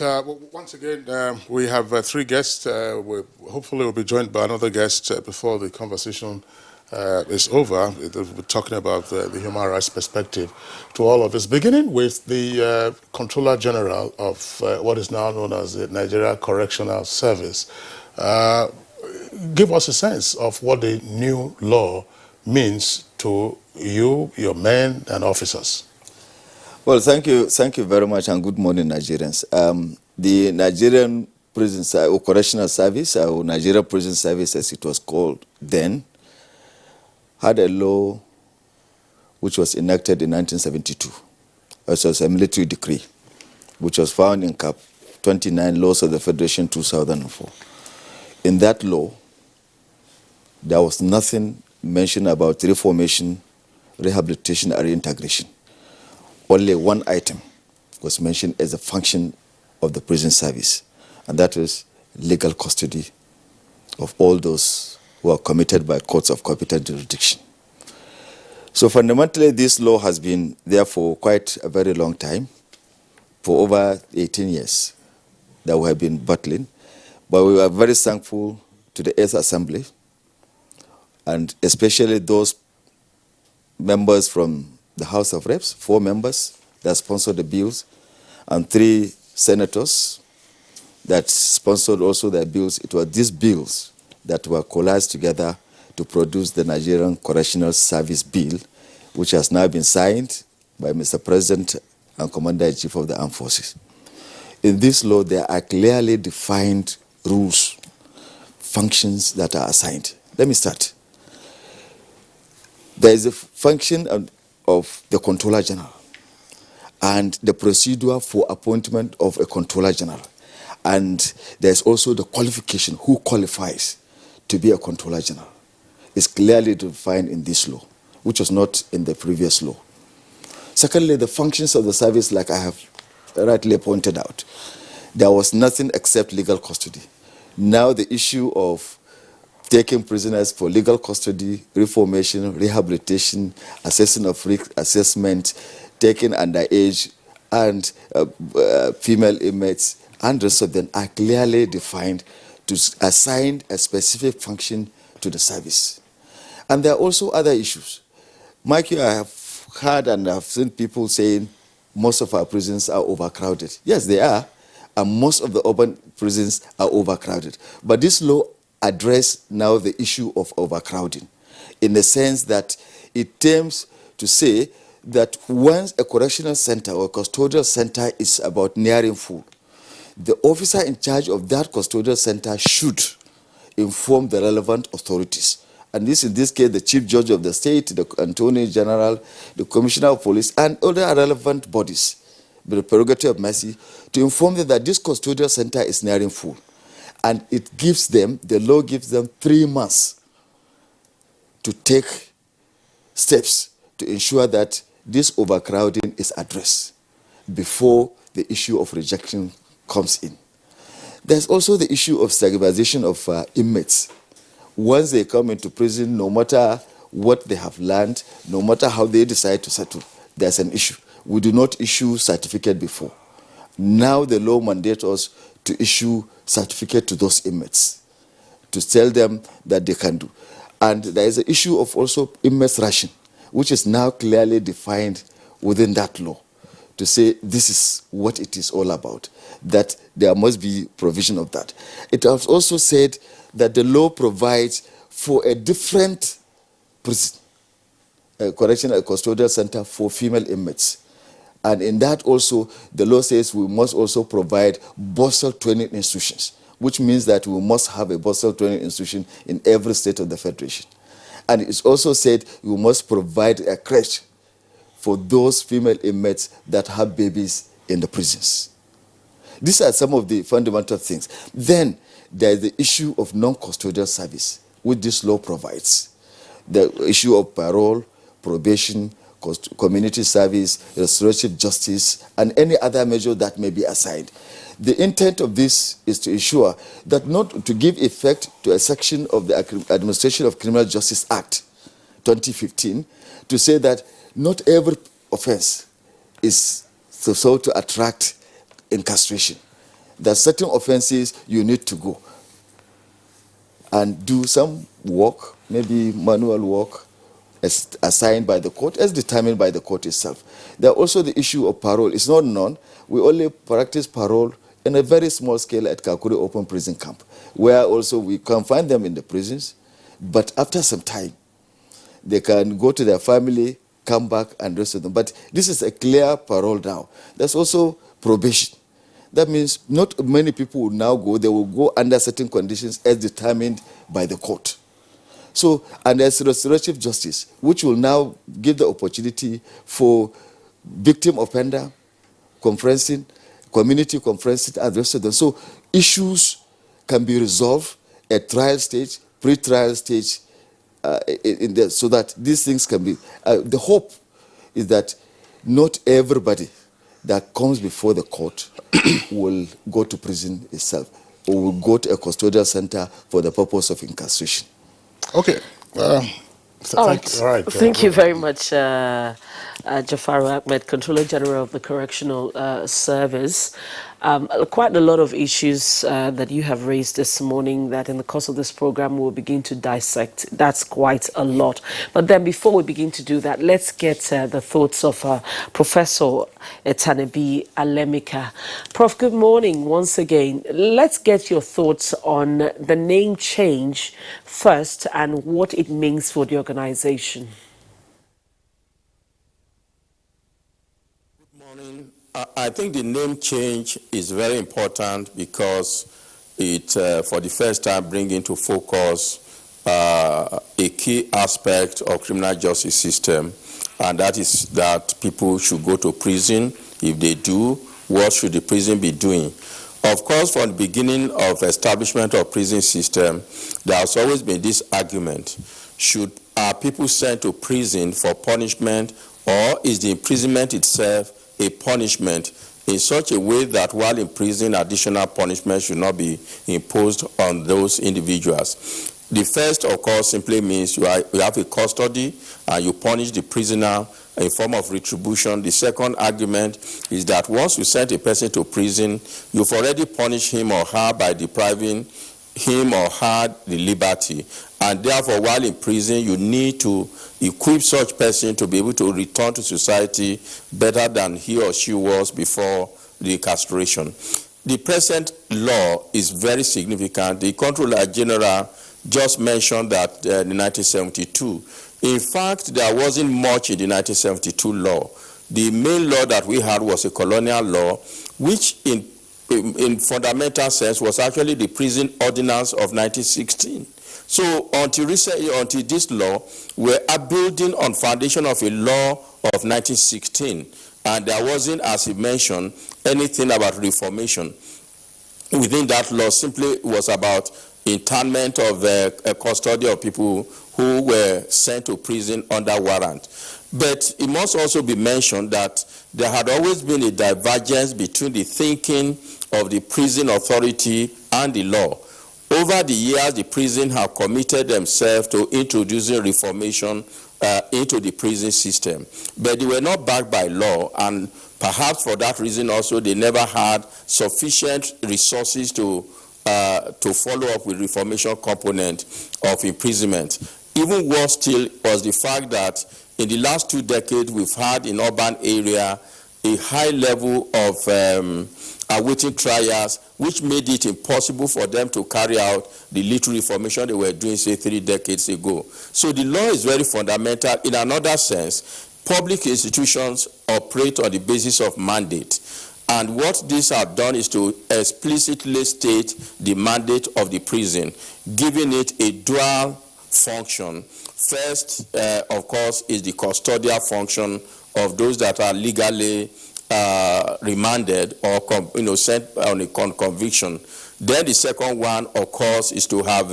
[SPEAKER 1] Once again, we have three guests. Hopefully we'll be joined by another guest before the conversation is over. We'll be talking about the human rights perspective to all of this, beginning with the Controller General of what is now known as the Nigeria Correctional Service. Give us a sense of what the new law means to you, your men, and officers.
[SPEAKER 5] Well, thank you very much, and good morning, Nigerians. The Nigerian Correctional Service, or Nigeria Prison Service as it was called then, had a law which was enacted in 1972. It was a military decree, which was found in Cap 29 Laws of the Federation 2004. In that law, there was nothing mentioned about reformation, rehabilitation, or reintegration. Only one item was mentioned as a function of the prison service, and that was legal custody of all those who are committed by courts of competent jurisdiction. So fundamentally, this law has been there for quite a very long time, for over 18 years that we have been battling. But we are very thankful to the 8th Assembly, and especially those members from the House of Reps, 4 members that sponsored the bills, and 3 senators that sponsored also the bills. It was these bills that were coalesced together to produce the Nigerian Correctional Service Bill, which has now been signed by Mr. President and Commander-in-Chief of the Armed Forces. In this law, there are clearly defined rules, functions that are assigned. Let me start. There is a function of the Controller General and the procedure for appointment of a Controller General. And there's also the qualification, who qualifies to be a Controller General. It's clearly defined in this law, which was not in the previous law. Secondly, the functions of the service, like I have rightly pointed out, there was nothing except legal custody. Now the issue of taking prisoners for legal custody, reformation, rehabilitation, assessment of risk assessment, taking underage and female inmates, and the rest of them are clearly defined to assign a specific function to the service. And there are also other issues. Mike, I have heard and I've seen people saying most of our prisons are overcrowded. Yes, they are, and most of the urban prisons are overcrowded. But this law addresses now the issue of overcrowding, in the sense that it aims to say that once a correctional center or a custodial center is about nearing full, the officer in charge of that custodial center should inform the relevant authorities. And this, in this case, the Chief Judge of the State, the Attorney General, the Commissioner of Police, and other relevant bodies, with the prerogative of mercy, to inform them that this custodial center is nearing full. And it gives them, the law gives them 3 months to take steps to ensure that this overcrowding is addressed before the issue of rejection comes in. There's also the issue of stigmatization of inmates. Once they come into prison, no matter what they have learned, no matter how they decide to settle, there's an issue. We do not issue certificate before. Now the law mandates us to issue certificate to those inmates, to tell them that they can do. And there is an issue of also inmates ration, which is now clearly defined within that law, to say this is what it is all about, that there must be provision of that. It has also said that the law provides for a different prison, a correctional custodial center for female inmates. And in that also, the law says we must also provide borsal training institutions, which means that we must have a borsal training institution in every state of the Federation. And it's also said we must provide a crèche for those female inmates that have babies in the prisons. These are some of the fundamental things. Then there is the issue of non-custodial service, which this law provides. The issue of parole, probation, community service, restorative justice, and any other measure that may be assigned. The intent of this is to ensure that not to give effect to a section of the Administration of Criminal Justice Act 2015 to say that not every offense is so to attract incarceration. There are certain offenses you need to go and do some work, maybe manual work, as assigned by the court, as determined by the court itself. There are also the issue of parole. It's not known. We only practice parole in a very small scale at Kakuri Open Prison Camp, where also we confine them in the prisons, but after some time, they can go to their family, come back and rest of them. But this is a clear parole now. There's also probation. That means not many people will now go. They will go under certain conditions as determined by the court. So, and there's restorative justice, which will now give the opportunity for victim offender conferencing, community conferencing, and the rest of them. So issues can be resolved at trial stage, pre-trial stage, so that these things can be. The hope is that not everybody that comes before the court will go to prison itself or will go to a custodial center for the purpose of incarceration.
[SPEAKER 1] Okay.
[SPEAKER 2] All right. Thank you very much, Jafaru Ahmed, Controller General of the Correctional Service. Quite a lot of issues that you have raised this morning that in the course of this program we'll begin to dissect. That's quite a lot. But then before we begin to do that, let's get the thoughts of Professor Etanebi Alemika. Prof, good morning once again. Let's get your thoughts on the name change first and what it means for the organization.
[SPEAKER 7] I think the name change is very important because it, for the first time, brings into focus a key aspect of criminal justice system, and that is that people should go to prison. If they do, what should the prison be doing? Of course, from the beginning of establishment of prison system, there has always been this argument: are people sent to prison for punishment, or is the imprisonment itself a punishment in such a way that while in prison, additional punishment should not be imposed on those individuals? The first, of course, simply means you have a custody and you punish the prisoner in form of retribution. The second argument is that once you send a person to prison, you've already punished him or her by depriving him or her the liberty. And therefore, while in prison, you need to equip such person to be able to return to society better than he or she was before the incarceration. The present law is very significant. The Controller General just mentioned that in 1972. In fact, there wasn't much in the 1972 law. The main law that we had was a colonial law, which in fundamental sense was actually the Prison Ordinance of 1916. So until this law, we're building on foundation of a law of 1916, and there wasn't, as he mentioned, anything about reformation within that law. Simply was about internment of a custody of people who were sent to prison under warrant. But it must also be mentioned that there had always been a divergence between the thinking of the prison authority and the law. Over the years, the prison have committed themselves to introducing reformation into the prison system, but they were not backed by law, and Perhaps for that reason also they never had sufficient resources to follow up with reformation component of imprisonment. Even worse still was the fact that in the last 2 decades we've had in urban area a high level of awaiting trials, which made it impossible for them to carry out the little reformation they were doing, say, 3 decades ago. So the law is very fundamental. In another sense, public institutions operate on the basis of mandate. And what these have done is to explicitly state the mandate of the prison, giving it a dual function. First, of course, is the custodial function of those that are legally remanded or sent on a conviction. Then the second one, of course, is to have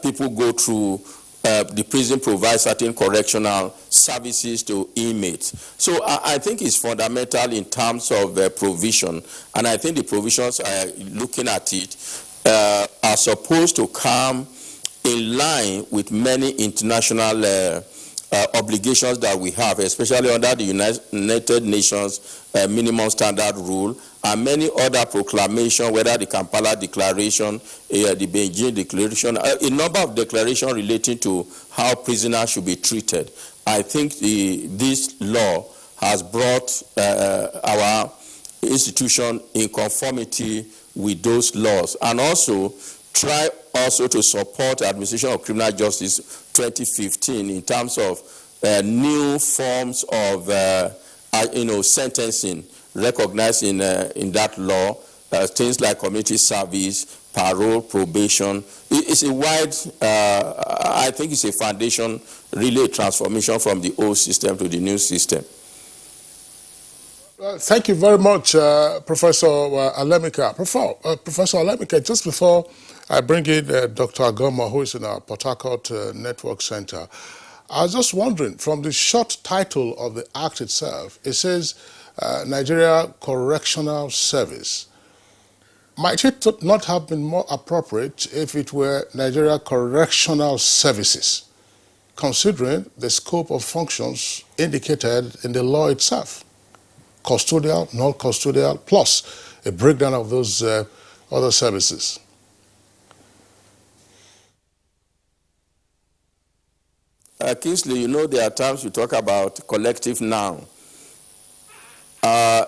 [SPEAKER 7] people go through the prison provides certain correctional services to inmates. So I think it's fundamental in terms of provision, and I think the provisions, looking at it, are supposed to come in line with many international obligations that we have, especially under the United Nations minimum standard rule and many other proclamations, whether the Kampala Declaration, the Beijing Declaration, a number of declarations relating to how prisoners should be treated. I think this law has brought our institution in conformity with those laws, and also try also to support the Administration of Criminal Justice 2015 in terms of new forms of sentencing recognized in that law, things like community service, parole, probation. It's a wide, I think it's a foundation, really a transformation from the old system to the new system.
[SPEAKER 1] Thank you very much, Professor Alemika. Professor Alemika, just before I bring in Dr. Agomo, who is in our Port Harcourt Network Center, I was just wondering, from the short title of the Act itself, it says Nigeria Correctional Service. Might it not have been more appropriate if it were Nigeria Correctional Services, considering the scope of functions indicated in the law itself? Custodial, non-custodial, plus a breakdown of those other services.
[SPEAKER 7] Kingsley, you know there are times we talk about collective noun,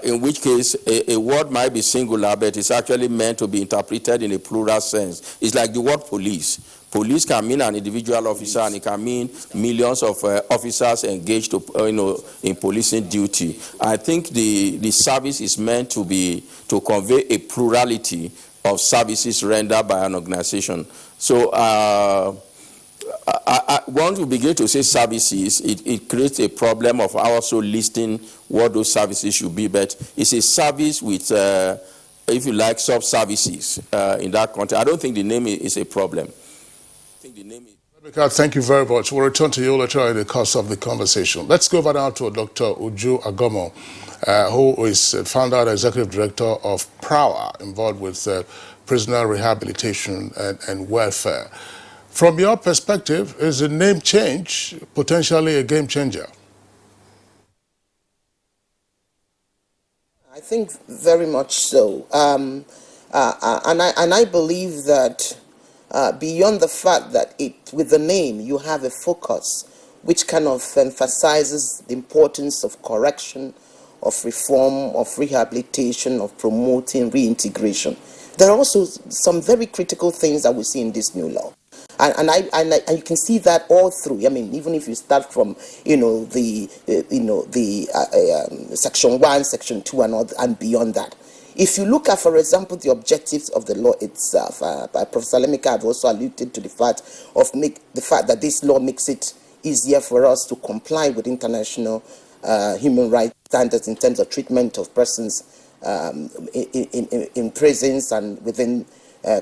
[SPEAKER 7] in which case a word might be singular, but it's actually meant to be interpreted in a plural sense. It's like the word police. Police can mean an individual officer, and it can mean millions of officers engaged in policing duty. I think the service is meant to convey a plurality of services rendered by an organization. So once we begin to say services, it creates a problem of also listing what those services should be. But it's a service with, if you like, sub-services in that context. I don't think the name is a problem.
[SPEAKER 1] Thank you very much. We'll return to you later in the course of the conversation. Let's go over now to Dr. Uju Agomo, who is founder and executive director of PROWA, involved with prisoner rehabilitation and welfare. From your perspective, is the name change potentially a game changer?
[SPEAKER 6] I think very much so. And I believe that beyond the fact that with the name you have a focus which kind of emphasizes the importance of correction, of reform, of rehabilitation, of promoting reintegration, there are also some very critical things that we see in this new law. And you can see that all through. I mean, even if you start from section 1, section 2, and beyond that. If you look at, for example, the objectives of the law itself, Professor Lemika have also alluded to the fact that this law makes it easier for us to comply with international human rights standards in terms of treatment of persons in prisons and within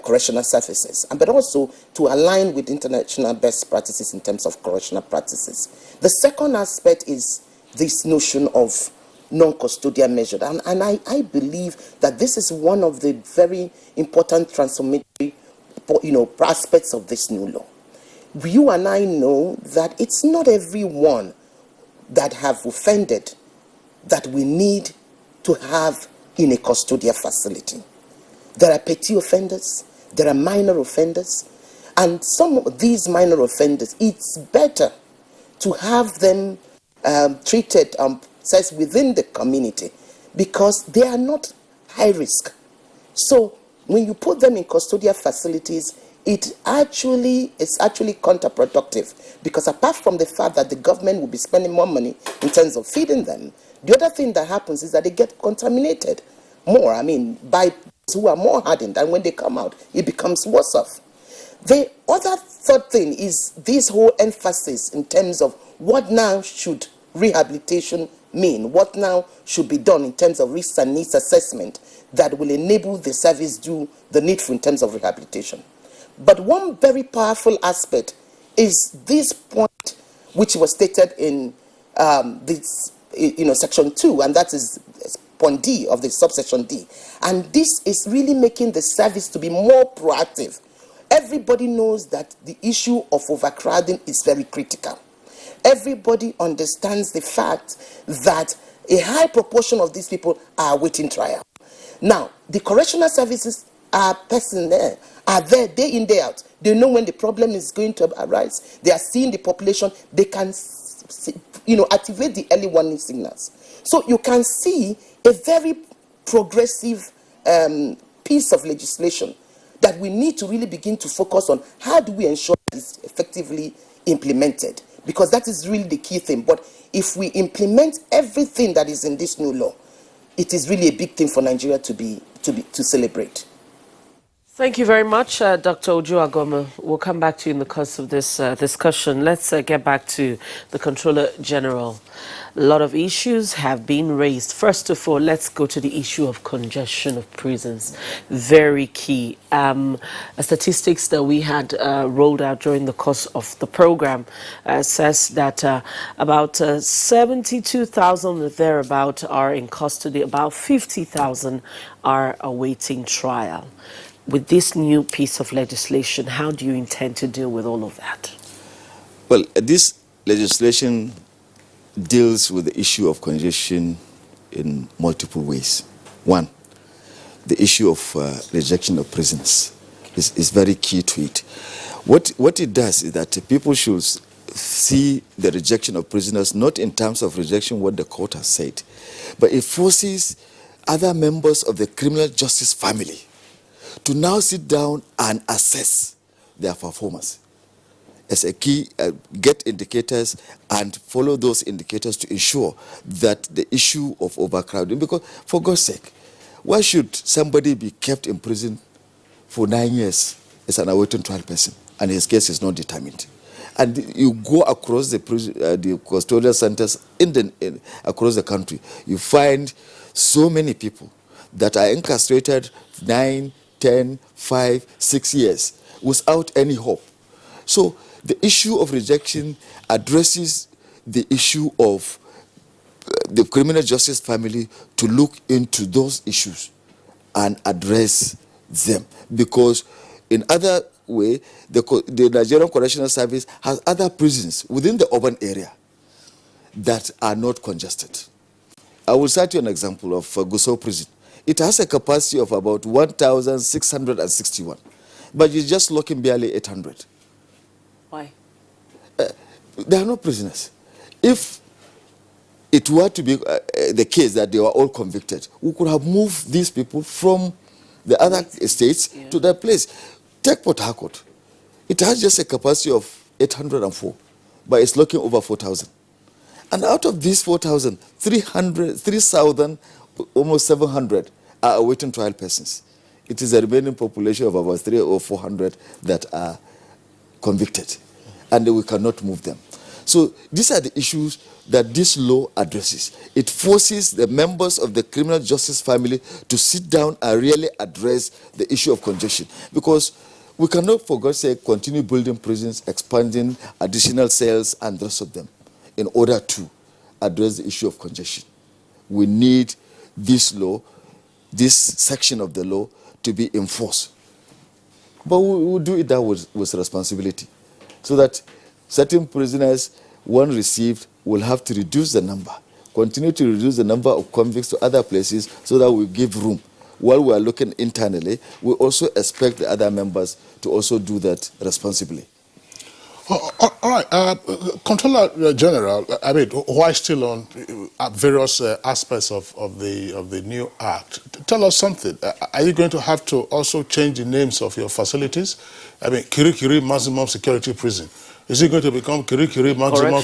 [SPEAKER 6] correctional services, but also to align with international best practices in terms of correctional practices. The second aspect is this notion of non-custodial measure, and I believe that this is one of the very important transformative aspects of this new law. You and I know that it's not everyone that have offended that we need to have in a custodial facility. There are petty offenders, there are minor offenders, and some of these minor offenders, it's better to have them treated within the community because they are not high risk. So when you put them in custodial facilities, it actually is counterproductive, because apart from the fact that the government will be spending more money in terms of feeding them, the other thing that happens is that they get contaminated more, by those who are more hardened, and when they come out, it becomes worse off. The other third thing is this whole emphasis in terms of what now should rehabilitation mean, what now should be done in terms of risks and needs assessment that will enable the service do the needful in terms of rehabilitation. But one very powerful aspect is this point, which was stated in section 2, and that is point D of the subsection D. And this is really making the service to be more proactive. Everybody knows that the issue of overcrowding is very critical. Everybody understands the fact that a high proportion of these people are awaiting trial. Now, the correctional services are personnel, are there day in, day out. They know when the problem is going to arise. They are seeing the population. They can, activate the early warning signals. So you can see a very progressive piece of legislation that we need to really begin to focus on. How do we ensure that it's effectively implemented? Because that is really the key thing. But if we implement everything that is in this new law, it is really a big thing for Nigeria to celebrate.
[SPEAKER 2] Thank you very much, Dr. Ojuagoma. We'll come back to you in the course of this discussion. Let's get back to the Controller General. A lot of issues have been raised. First of all, let's go to the issue of congestion of prisons. Very key. Statistics that we had rolled out during the course of the program says that about 72,000 thereabout are in custody. About 50,000 are awaiting trial. With this new piece of legislation, how do you intend to deal with all of that?
[SPEAKER 5] Well, this legislation deals with the issue of congestion in multiple ways. One, the issue of rejection of prisons is very key to it. What it does is that people should see the rejection of prisoners not in terms of rejection what the court has said, but it forces other members of the criminal justice family to now sit down and assess their performance as a key, get indicators and follow those indicators to ensure that the issue of overcrowding, because for God's sake, why should somebody be kept in prison for 9 years as an awaiting trial person and his case is not determined? And you go across the custodial centers across the country, you find so many people that are incarcerated 9, 10, 5, 6 years without any hope. So the issue of rejection addresses the issue of the criminal justice family to look into those issues and address them. Because in other way, the Nigerian Correctional Service has other prisons within the urban area that are not congested. I will cite you an example of Gusau Prison. It has a capacity of about 1,661, but you're just locking barely 800.
[SPEAKER 2] Why?
[SPEAKER 5] They are not prisoners. If it were to be the case that they were all convicted, we could have moved these people from the other states to their place. Take Port Harcourt. It has just a capacity of 804, but it's looking over 4,000. And out of these 4,000, 3,000, almost 700 are awaiting trial persons. It is a remaining population of about 300 or 400 that are convicted, and we cannot move them. So these are the issues that this law addresses. It forces the members of the criminal justice family to sit down and really address the issue of congestion, because we cannot, for God's sake, continue building prisons, expanding additional cells and the rest of them in order to address the issue of congestion. We need this law, this section of the law, to be enforced. But we will do it that with responsibility, so that certain prisoners, one received, will have to reduce the number continue to reduce the number of convicts to other places so that we give room. While we are looking internally, we also expect the other members to also do that responsibly.
[SPEAKER 1] All right, Controller General, I mean, why still on various aspects of the new act? Tell us something. Are you going to have to also change the names of your facilities? I mean, Kirikiri Maximum Security Prison. Is it going to become Kirikiri Maximum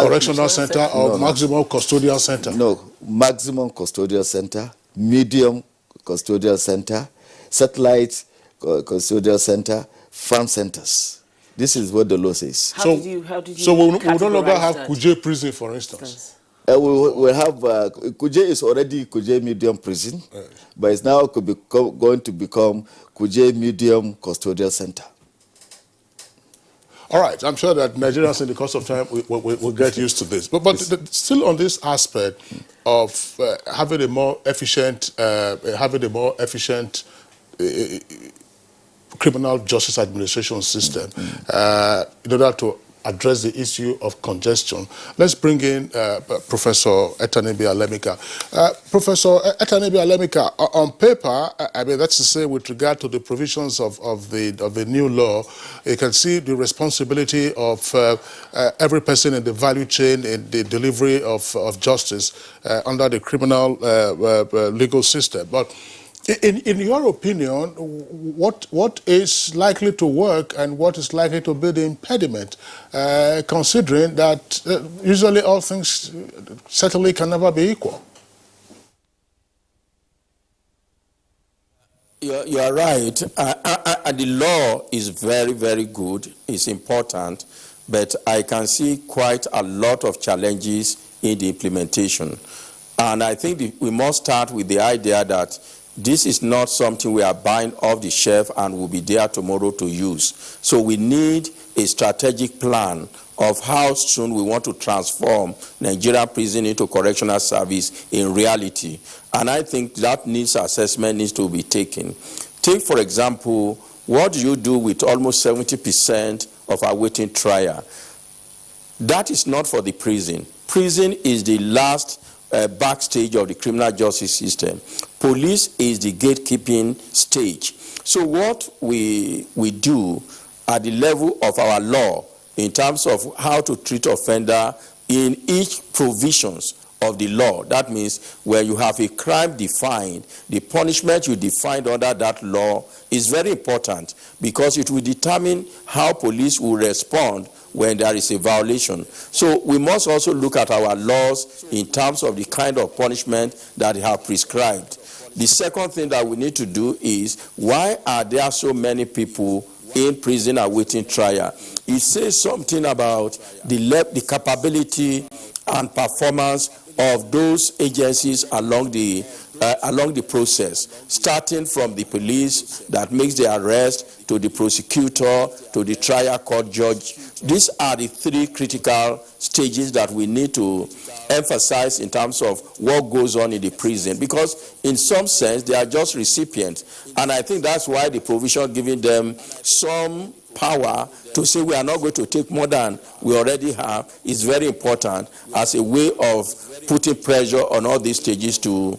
[SPEAKER 1] Correctional Center or Maximum Custodial Center?
[SPEAKER 5] No, Maximum Custodial Center, Medium Custodial Center, Satellite Custodial Center, Farm Centers. This is what the law says.
[SPEAKER 2] How did you
[SPEAKER 1] so we'll no longer have Kuje Prison, for instance?
[SPEAKER 5] We'll have, Kuje is already Kuje Medium Prison, but it's now going to become Kuje Medium Custodial Center.
[SPEAKER 1] All right, I'm sure that Nigerians in the course of time will get used to this. But still on this aspect of having a more efficient, criminal justice administration system in order to address the issue of congestion. Let's bring in Professor Etanebi Alemika. Professor Etanebi Alemika, on paper, I mean, that's to say with regard to the provisions of the new law, you can see the responsibility of every person in the value chain in the delivery of justice under the criminal legal system. But in your opinion, what is likely to work and what is likely to be the impediment, considering that usually all things certainly can never be equal?
[SPEAKER 7] You are right. The law is very, very good. It's important, but I can see quite a lot of challenges in the implementation. And I think we must start with the idea that this is not something we are buying off the shelf and will be there tomorrow to use. So we need a strategic plan of how soon we want to transform Nigerian prison into correctional service in reality. And I think that needs assessment needs to be taken. Take, for example, what do you do with almost 70% of our waiting trial? That is not for the prison. Prison is the last backstage of the criminal justice system. Police is the gatekeeping stage. So what we do at the level of our law in terms of how to treat offender in each provisions of the law, that means where you have a crime defined, the punishment you defined under that law is very important because it will determine how police will respond when there is a violation. So we must also look at our laws in terms of the kind of punishment that they have prescribed. The second thing that we need to do is, why are there so many people in prison awaiting trial? It says something about the capability and performance of those agencies along the process, starting from the police that makes the arrest, to the prosecutor, to the trial court judge. These are the three critical stages that we need to emphasize in terms of what goes on in the prison, because in some sense they are just recipients, and I think that's why the provision giving them some power to say we are not going to take more than we already have is very important as a way of putting pressure on all these stages to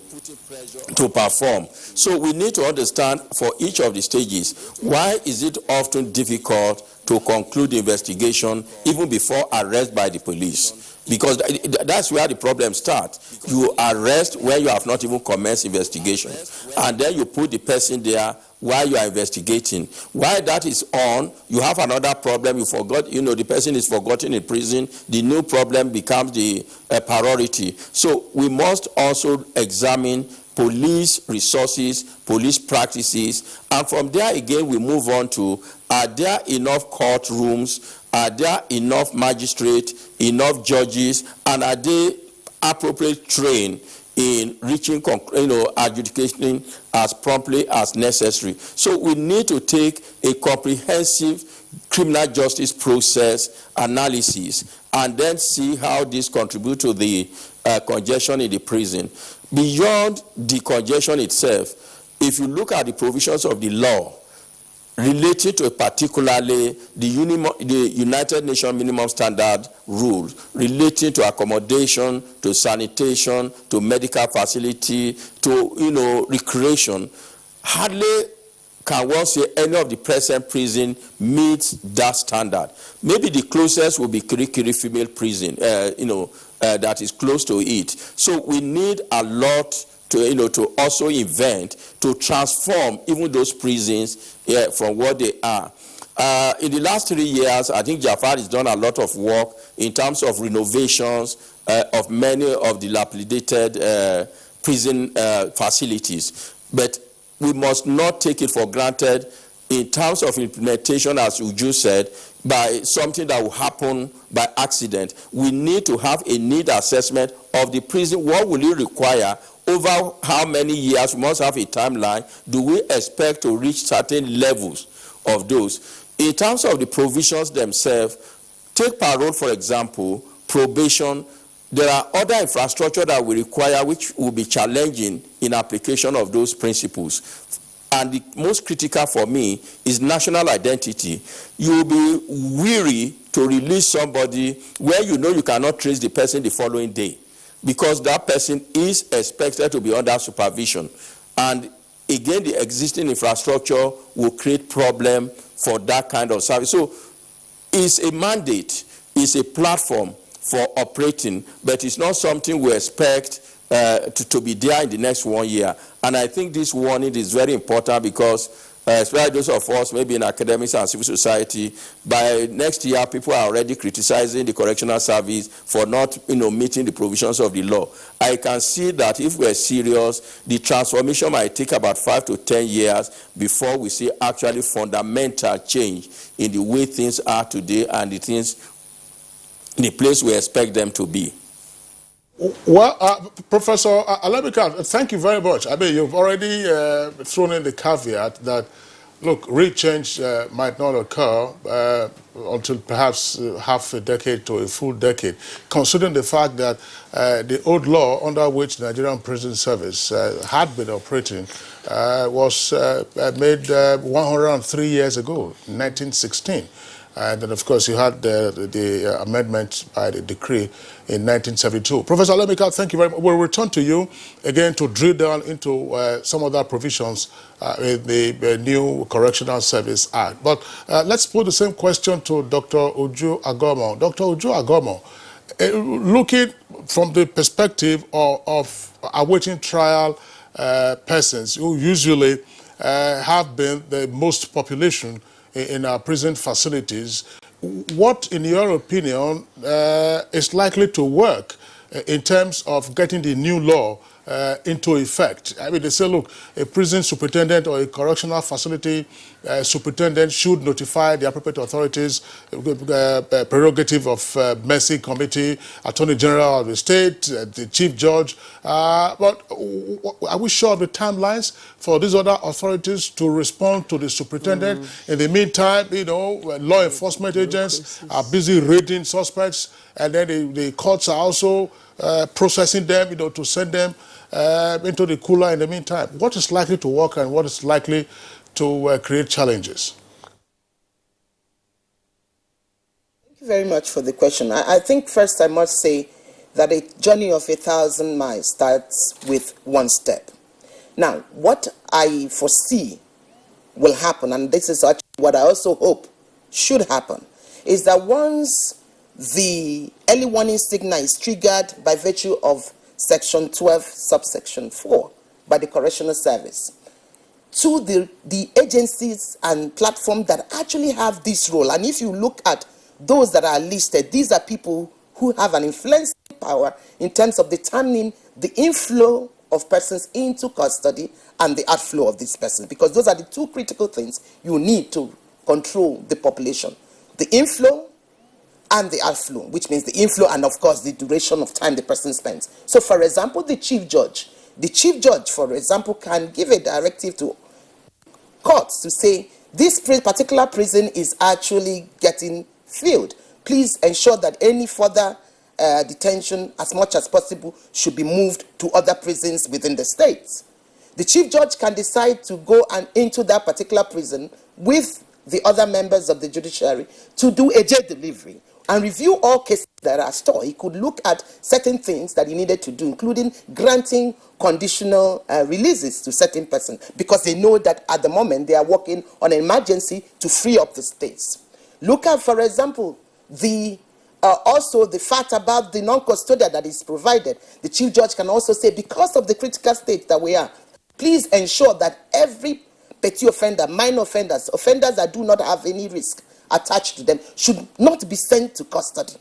[SPEAKER 7] perform. So we need to understand for each of the stages, why is it often difficult to conclude the investigation even before arrest by the police? Because that's where the problem starts. You arrest when you have not even commenced investigation, and then you put the person there while you are investigating. While that is on, you have another problem. You forgot, the person is forgotten in prison. The new problem becomes the priority. So we must also examine police resources, police practices, and from there again we move on to, are there enough courtrooms, are there enough magistrates, enough judges, and are they appropriately trained in reaching adjudication as promptly as necessary? So we need to take a comprehensive criminal justice process analysis and then see how this contributes to the congestion in the prison. Beyond the congestion itself, if you look at the provisions of the law, relating to particularly the United Nations minimum standard rules relating to accommodation, to sanitation, to medical facility, to recreation, hardly can one say any of the present prison meets that standard. Maybe the closest will be Kirikiri female prison, that is close to it. So we need a lot to also invent, to transform even those prisons from what they are. In the last 3 years, I think Jafar has done a lot of work in terms of renovations of many of the dilapidated prison facilities. But we must not take it for granted in terms of implementation, as Uju said, by something that will happen by accident. We need to have a need assessment of the prison. What will it require? Over how many years? We must have a timeline. Do we expect to reach certain levels of those? In terms of the provisions themselves, take parole, for example, probation. There are other infrastructure that we require which will be challenging in application of those principles. And the most critical for me is national identity. You will be weary to release somebody where you know you cannot trace the person the following day, because that person is expected to be under supervision. And again, the existing infrastructure will create problem for that kind of service. So it's a mandate, it's a platform for operating, but it's not something we expect to be there in the next 1 year. And I think this warning is very important because, especially those of us maybe in academics and civil society, by next year people are already criticizing the correctional service for not meeting the provisions of the law. I can see that if we're serious, the transformation might take about 5 to 10 years before we see actually fundamental change in the way things are today and the place we expect them to be.
[SPEAKER 1] Well, Professor Alamika, thank you very much. I mean, you've already thrown in the caveat that, look, real change might not occur until perhaps half a decade to a full decade, considering the fact that the old law under which the Nigerian Prison Service had been operating was made 103 years ago, 1916. And then, of course, you had the amendment by the decree in 1972. Professor Alamika, thank you very much. We'll return to you again to drill down into some of the provisions in the new Correctional Service Act. But let's put the same question to Dr. Uju Agomo. Dr. Uju Agomo, looking from the perspective of awaiting trial persons who usually have been the most population in our prison facilities, what, in your opinion, is likely to work in terms of getting the new law into effect? I mean, they say, look, a prison superintendent or a correctional facility superintendent should notify the appropriate authorities, prerogative of Mercy Committee, Attorney General of the state, the Chief Judge. But are we sure of the timelines for these other authorities to respond to the superintendent? In the meantime, law enforcement agents are busy raiding suspects, and then the courts are also processing them, to send them into the cooler in the meantime. What is likely to work and what is likely to create challenges?
[SPEAKER 6] Thank you very much for the question. I think first I must say that a journey of 1,000 miles starts with one step. Now, what I foresee will happen, and this is actually what I also hope should happen, is that once the early warning signal is triggered by virtue of Section 12, subsection 4, by the Correctional Service, to the agencies and platforms that actually have this role. And if you look at those that are listed, these are people who have an influencing power in terms of determining the inflow of persons into custody and the outflow of these persons, because those are the two critical things you need to control the population: the inflow and the outflow, which means the inflow and, of course, the duration of time the person spends. So, for example, the chief judge, for example, can give a directive to courts to say, this particular prison is actually getting filled. Please ensure that any further detention, as much as possible, should be moved to other prisons within the states. The chief judge can decide to go and into that particular prison with the other members of the judiciary to do a jail delivery and review all cases that are stored. He could look at certain things that he needed to do, including granting conditional releases to certain persons, because they know that at the moment they are working on an emergency to free up the states. Look at, for example, also the fact about the non-custodial that is provided. The chief judge can also say, because of the critical state that we are, please ensure that every petty offender, minor offenders, offenders that do not have any risk attached to them, should not be sent to custody.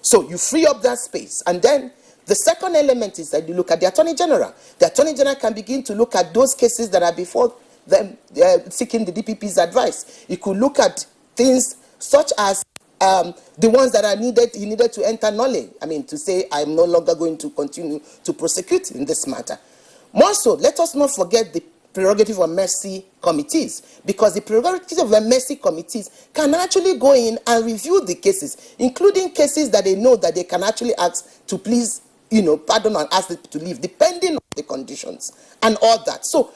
[SPEAKER 6] So you free up that space. And then the second element is that you look at the Attorney General. The Attorney General can begin to look at those cases that are before them, seeking the DPP's advice. You could look at things such as the ones that are needed, he needed to enter nolle. I mean, to say, I'm no longer going to continue to prosecute in this matter. More so, let us not forget the prerogative of mercy committees, because the prerogative of the mercy committees can actually go in and review the cases, including cases that they know that they can actually ask to please, pardon and ask them to leave, depending on the conditions and all that. So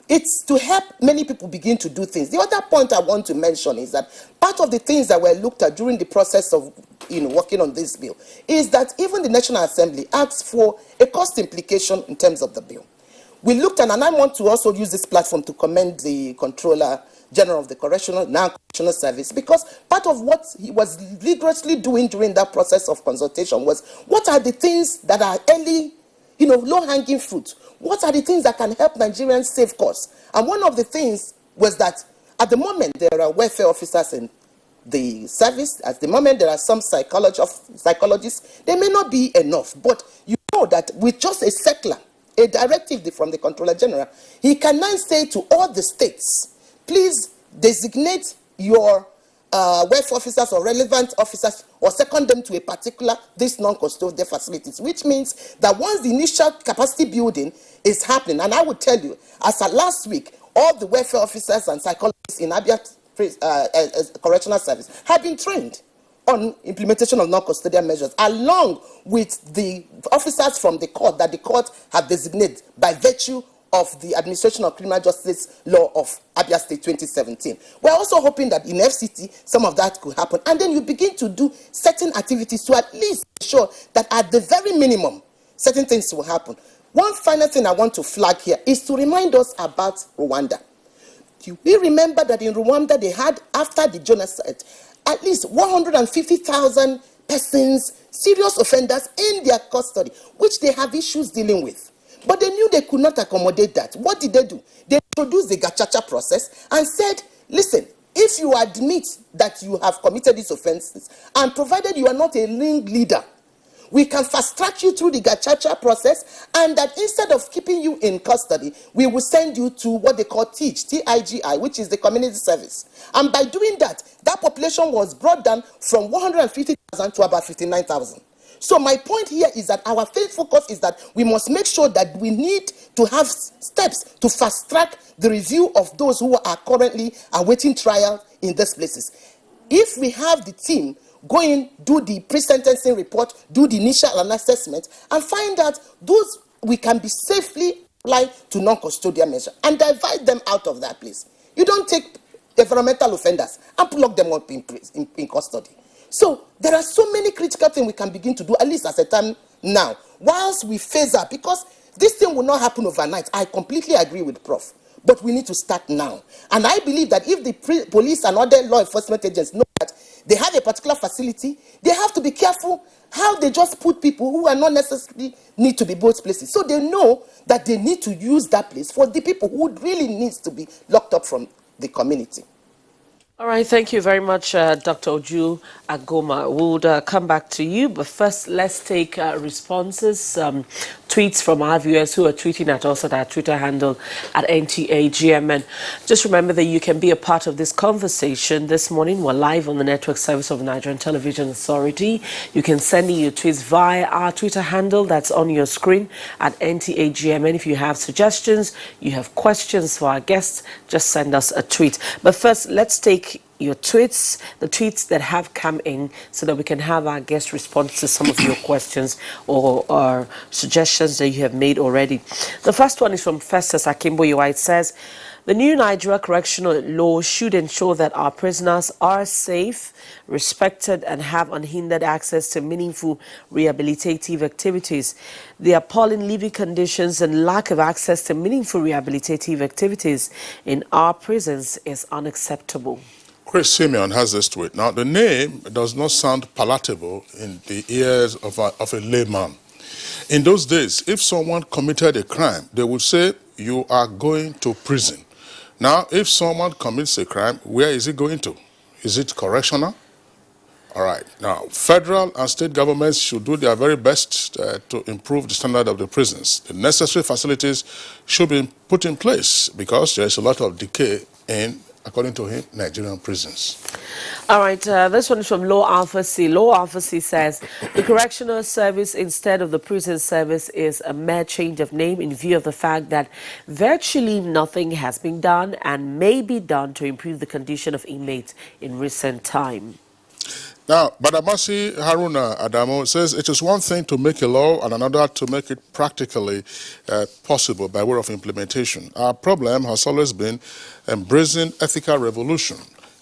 [SPEAKER 6] it's to help many people begin to do things. The other point I want to mention is that part of the things that were looked at during the process of working on this bill is that even the National Assembly asked for a cost implication in terms of the bill. We looked at, and I want to also use this platform to commend the Controller General of the Correctional Service, because part of what he was vigorously doing during that process of consultation was, what are the things that are early, low-hanging fruit? What are the things that can help Nigerians save costs? And one of the things was that at the moment there are welfare officers in the service. At the moment there are some psychologists. They may not be enough, but you know that with just a circular, a directive from the Controller General, he can now say to all the states, please designate your welfare officers or relevant officers or second them to a particular, these non-custodial facilities, which means that once the initial capacity building is happening, and I will tell you, as of last week, all the welfare officers and psychologists in Abuja Correctional Service have been trained on implementation of non-custodial measures, along with the officers from the court that the court have designated by virtue of the Administration of Criminal Justice Law of Abia State 2017. We're also hoping that in FCT, some of that could happen. And then you begin to do certain activities to at least ensure that at the very minimum, certain things will happen. One final thing I want to flag here is to remind us about Rwanda. We remember that in Rwanda, they had, after the genocide, at least 150,000 persons, serious offenders in their custody, which they have issues dealing with. But they knew they could not accommodate that. What did they do? They introduced the gachacha process and said, listen, if you admit that you have committed these offenses, and provided you are not a ring leader, we can fast track you through the gachacha process, and that instead of keeping you in custody, we will send you to what they call TIGI, T-I-G-I, which is the community service. And by doing that, that population was brought down from 150,000 to about 59,000. So my point here is that our focus is that we must make sure that we need to have steps to fast track the review of those who are currently awaiting trial in these places. If we have the team go in, do the pre-sentencing report, do the initial assessment, and find out those we can be safely applied to non-custodial measure and divide them out of that place. You don't take environmental offenders and lock them up in custody. So there are so many critical things we can begin to do, at least at a time now, whilst we phase out, because this thing will not happen overnight. I completely agree with Prof. But we need to start now. And I believe that if the police and other law enforcement agents know that they have a particular facility, they have to be careful how they just put people who are not necessarily need to be both places. So they know that they need to use that place for the people who really needs to be locked up from the community.
[SPEAKER 2] All right, thank you very much, Dr. Oju Agoma. We'll come back to you, but first let's take responses, tweets from our viewers who are tweeting at us at our Twitter handle at NTAGMN. Just remember that you can be a part of this conversation. This morning we're live on the network service of Nigerian Television Authority. You can send in your tweets via our Twitter handle that's on your screen at NTAGMN. If you have suggestions, you have questions for our guests, just send us a tweet. But first, let's take your tweets, the tweets that have come in, so that we can have our guests respond to some of your questions or suggestions that you have made already. The first one is from Festus Akimboyo. It says, the new Nigeria correctional law should ensure that our prisoners are safe, respected, and have unhindered access to meaningful rehabilitative activities. The appalling living conditions and lack of access to meaningful rehabilitative activities in our prisons is unacceptable.
[SPEAKER 1] Chris Simeon has this tweet. Now, the name does not sound palatable in the ears of a layman. In those days, if someone committed a crime, they would say, you are going to prison. Now, if someone commits a crime, where is he going to? Is it correctional? All right. Now, federal and state governments should do their very best to improve the standard of the prisons. The necessary facilities should be put in place because there is a lot of decay in, according to him, Nigerian prisons.
[SPEAKER 2] All right, this one is from Law Alpha C. Law Alpha C says, the correctional service instead of the prison service is a mere change of name in view of the fact that virtually nothing has been done and may be done to improve the condition of inmates in recent time.
[SPEAKER 1] Now, Badamasi Haruna Adamo says it is one thing to make a law and another to make it practically possible by way of implementation. Our problem has always been embracing ethical revolution.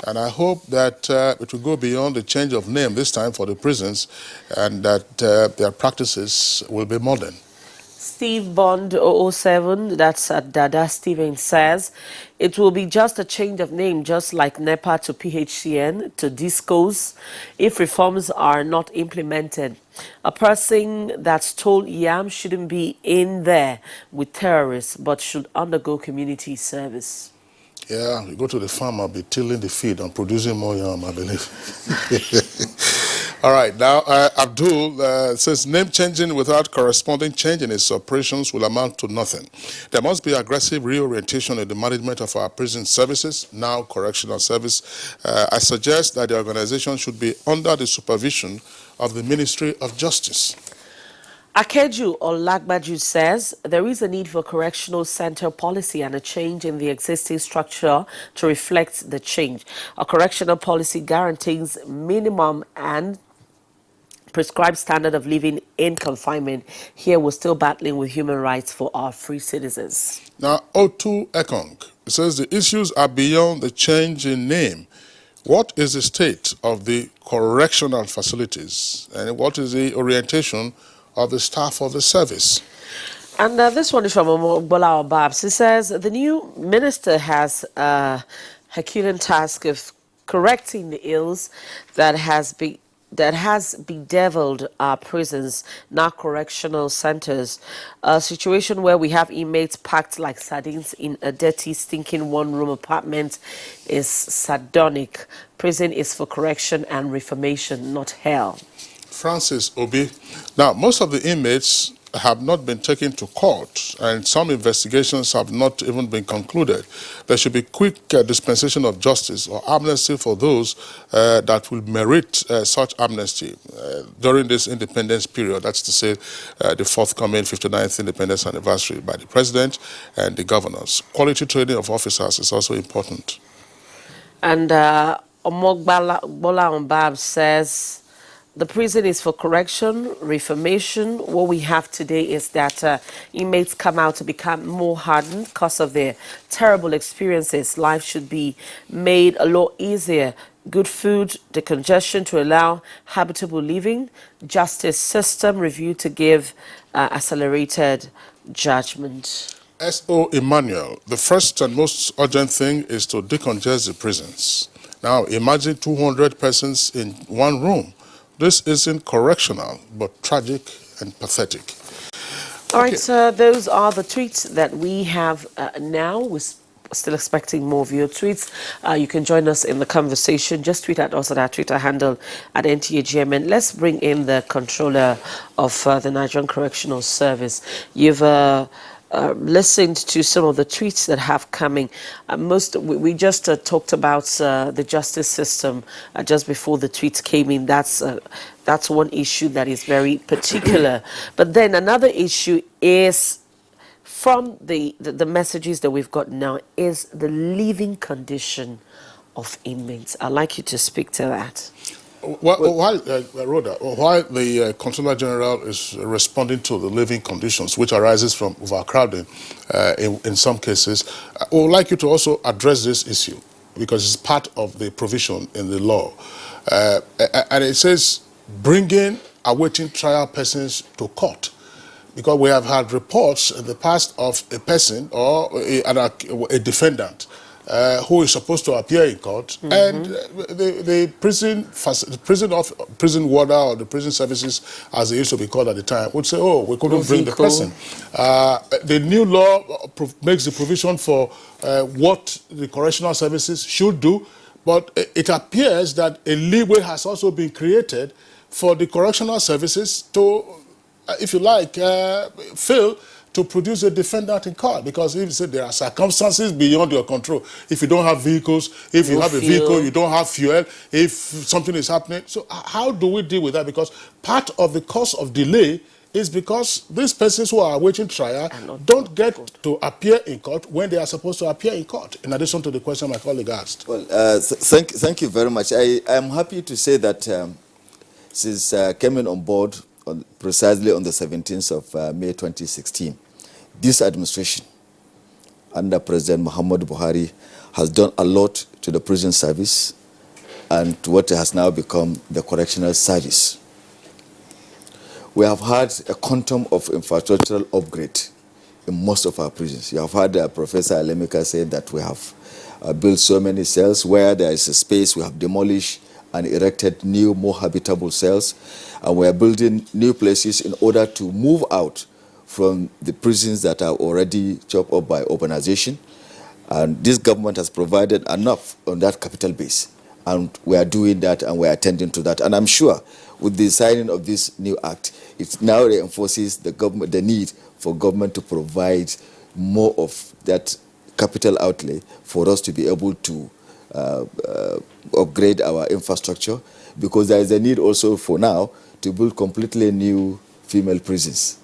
[SPEAKER 1] And I hope that it will go beyond the change of name this time for the prisons and that their practices will be modern.
[SPEAKER 2] Steve Bond 007, that's Dada Steven, says it will be just a change of name, just like NEPA to PHCN to DISCOs, if reforms are not implemented. A person that's told yam shouldn't be in there with terrorists, but should undergo community service.
[SPEAKER 1] Yeah, you go to the farm, I'll be tilling the field and producing more yam, I believe. All right, now Abdul says name changing without corresponding change in its operations will amount to nothing. There must be aggressive reorientation in the management of our prison services, now correctional service. I suggest that the organization should be under the supervision of the Ministry of Justice.
[SPEAKER 2] Akeju Olagbaju says there is a need for correctional center policy and a change in the existing structure to reflect the change. A correctional policy guarantees minimum and prescribed standard of living in confinement. Here we're still battling with human rights for our free citizens.
[SPEAKER 1] Now, O2 Ekong says the issues are beyond the change in name. What is the state of the correctional facilities and what is the orientation of the staff of the service?
[SPEAKER 2] And this one is from Bola Obabs. He says the new minister has a Herculean task of correcting the ills that has bedeviled our prisons, now correctional centers. A situation where we have inmates packed like sardines in a dirty, stinking one-room apartment is sardonic. Prison is for correction and reformation, not hell.
[SPEAKER 1] Francis Obi. Now, most of the inmates have not been taken to court, and some investigations have not even been concluded. There should be quick dispensation of justice or amnesty for those that will merit such amnesty during this independence period. That's to say, the forthcoming 59th independence anniversary by the president and the governors. Quality training of officers is also important.
[SPEAKER 2] And Omogbola Ombab says, the prison is for correction, reformation. What we have today is that inmates come out to become more hardened because of their terrible experiences. Life should be made a lot easier. Good food, decongestion to allow habitable living, justice system review to give accelerated judgment.
[SPEAKER 1] S.O. Emmanuel, the first and most urgent thing is to decongest the prisons. Now, imagine 200 persons in one room. This isn't correctional, but tragic and pathetic.
[SPEAKER 2] All right, so those are the tweets that we have now. We're still expecting more of your tweets. You can join us in the conversation. Just tweet at us at our Twitter handle at NTAGMN. Let's bring in the controller of the Nigerian Correctional Service. You've listened to some of the tweets that have coming. We just talked about the justice system just before the tweets came in. That's one issue that is very particular. But then another issue is from the messages that we've got now is the living condition of inmates. I'd like you to speak to that.
[SPEAKER 1] While the Controller General is responding to the living conditions which arises from overcrowding in some cases, I would like you to also address this issue because it's part of the provision in the law. And it says bringing awaiting trial persons to court. Because we have had reports in the past of a person or a defendant who is supposed to appear in court, and the prison warder or the prison services, as they used to be called at the time, would say, "Oh, we couldn't bring the person." The new law makes the provision for what the correctional services should do, but it appears that a leeway has also been created for the correctional services to, if you like, fail to produce a defendant in court, because if you say there are circumstances beyond your control, if you don't have vehicles, if you have a vehicle, you don't have fuel, if something is happening. So how do we deal with that? Because part of the cause of delay is because these persons who are awaiting trial don't get to appear in court when they are supposed to appear in court, in addition to the question my colleague asked.
[SPEAKER 5] Well, thank you very much. I am happy to say that since coming on board precisely on the 17th of May 2016, this administration under President Muhammadu Buhari has done a lot to the prison service and to what has now become the correctional service. We have had a quantum of infrastructural upgrade in most of our prisons. You have heard Professor Alemika say that we have built so many cells where there is a space we have demolished and erected new, more habitable cells. And we are building new places in order to move out from the prisons that are already chopped up by urbanization. And this government has provided enough on that capital base. And we are doing that and we are attending to that. And I'm sure with the signing of this new act, it now reinforces the need for government to provide more of that capital outlay for us to be able to upgrade our infrastructure, because there is a need also for now to build completely new female prisons,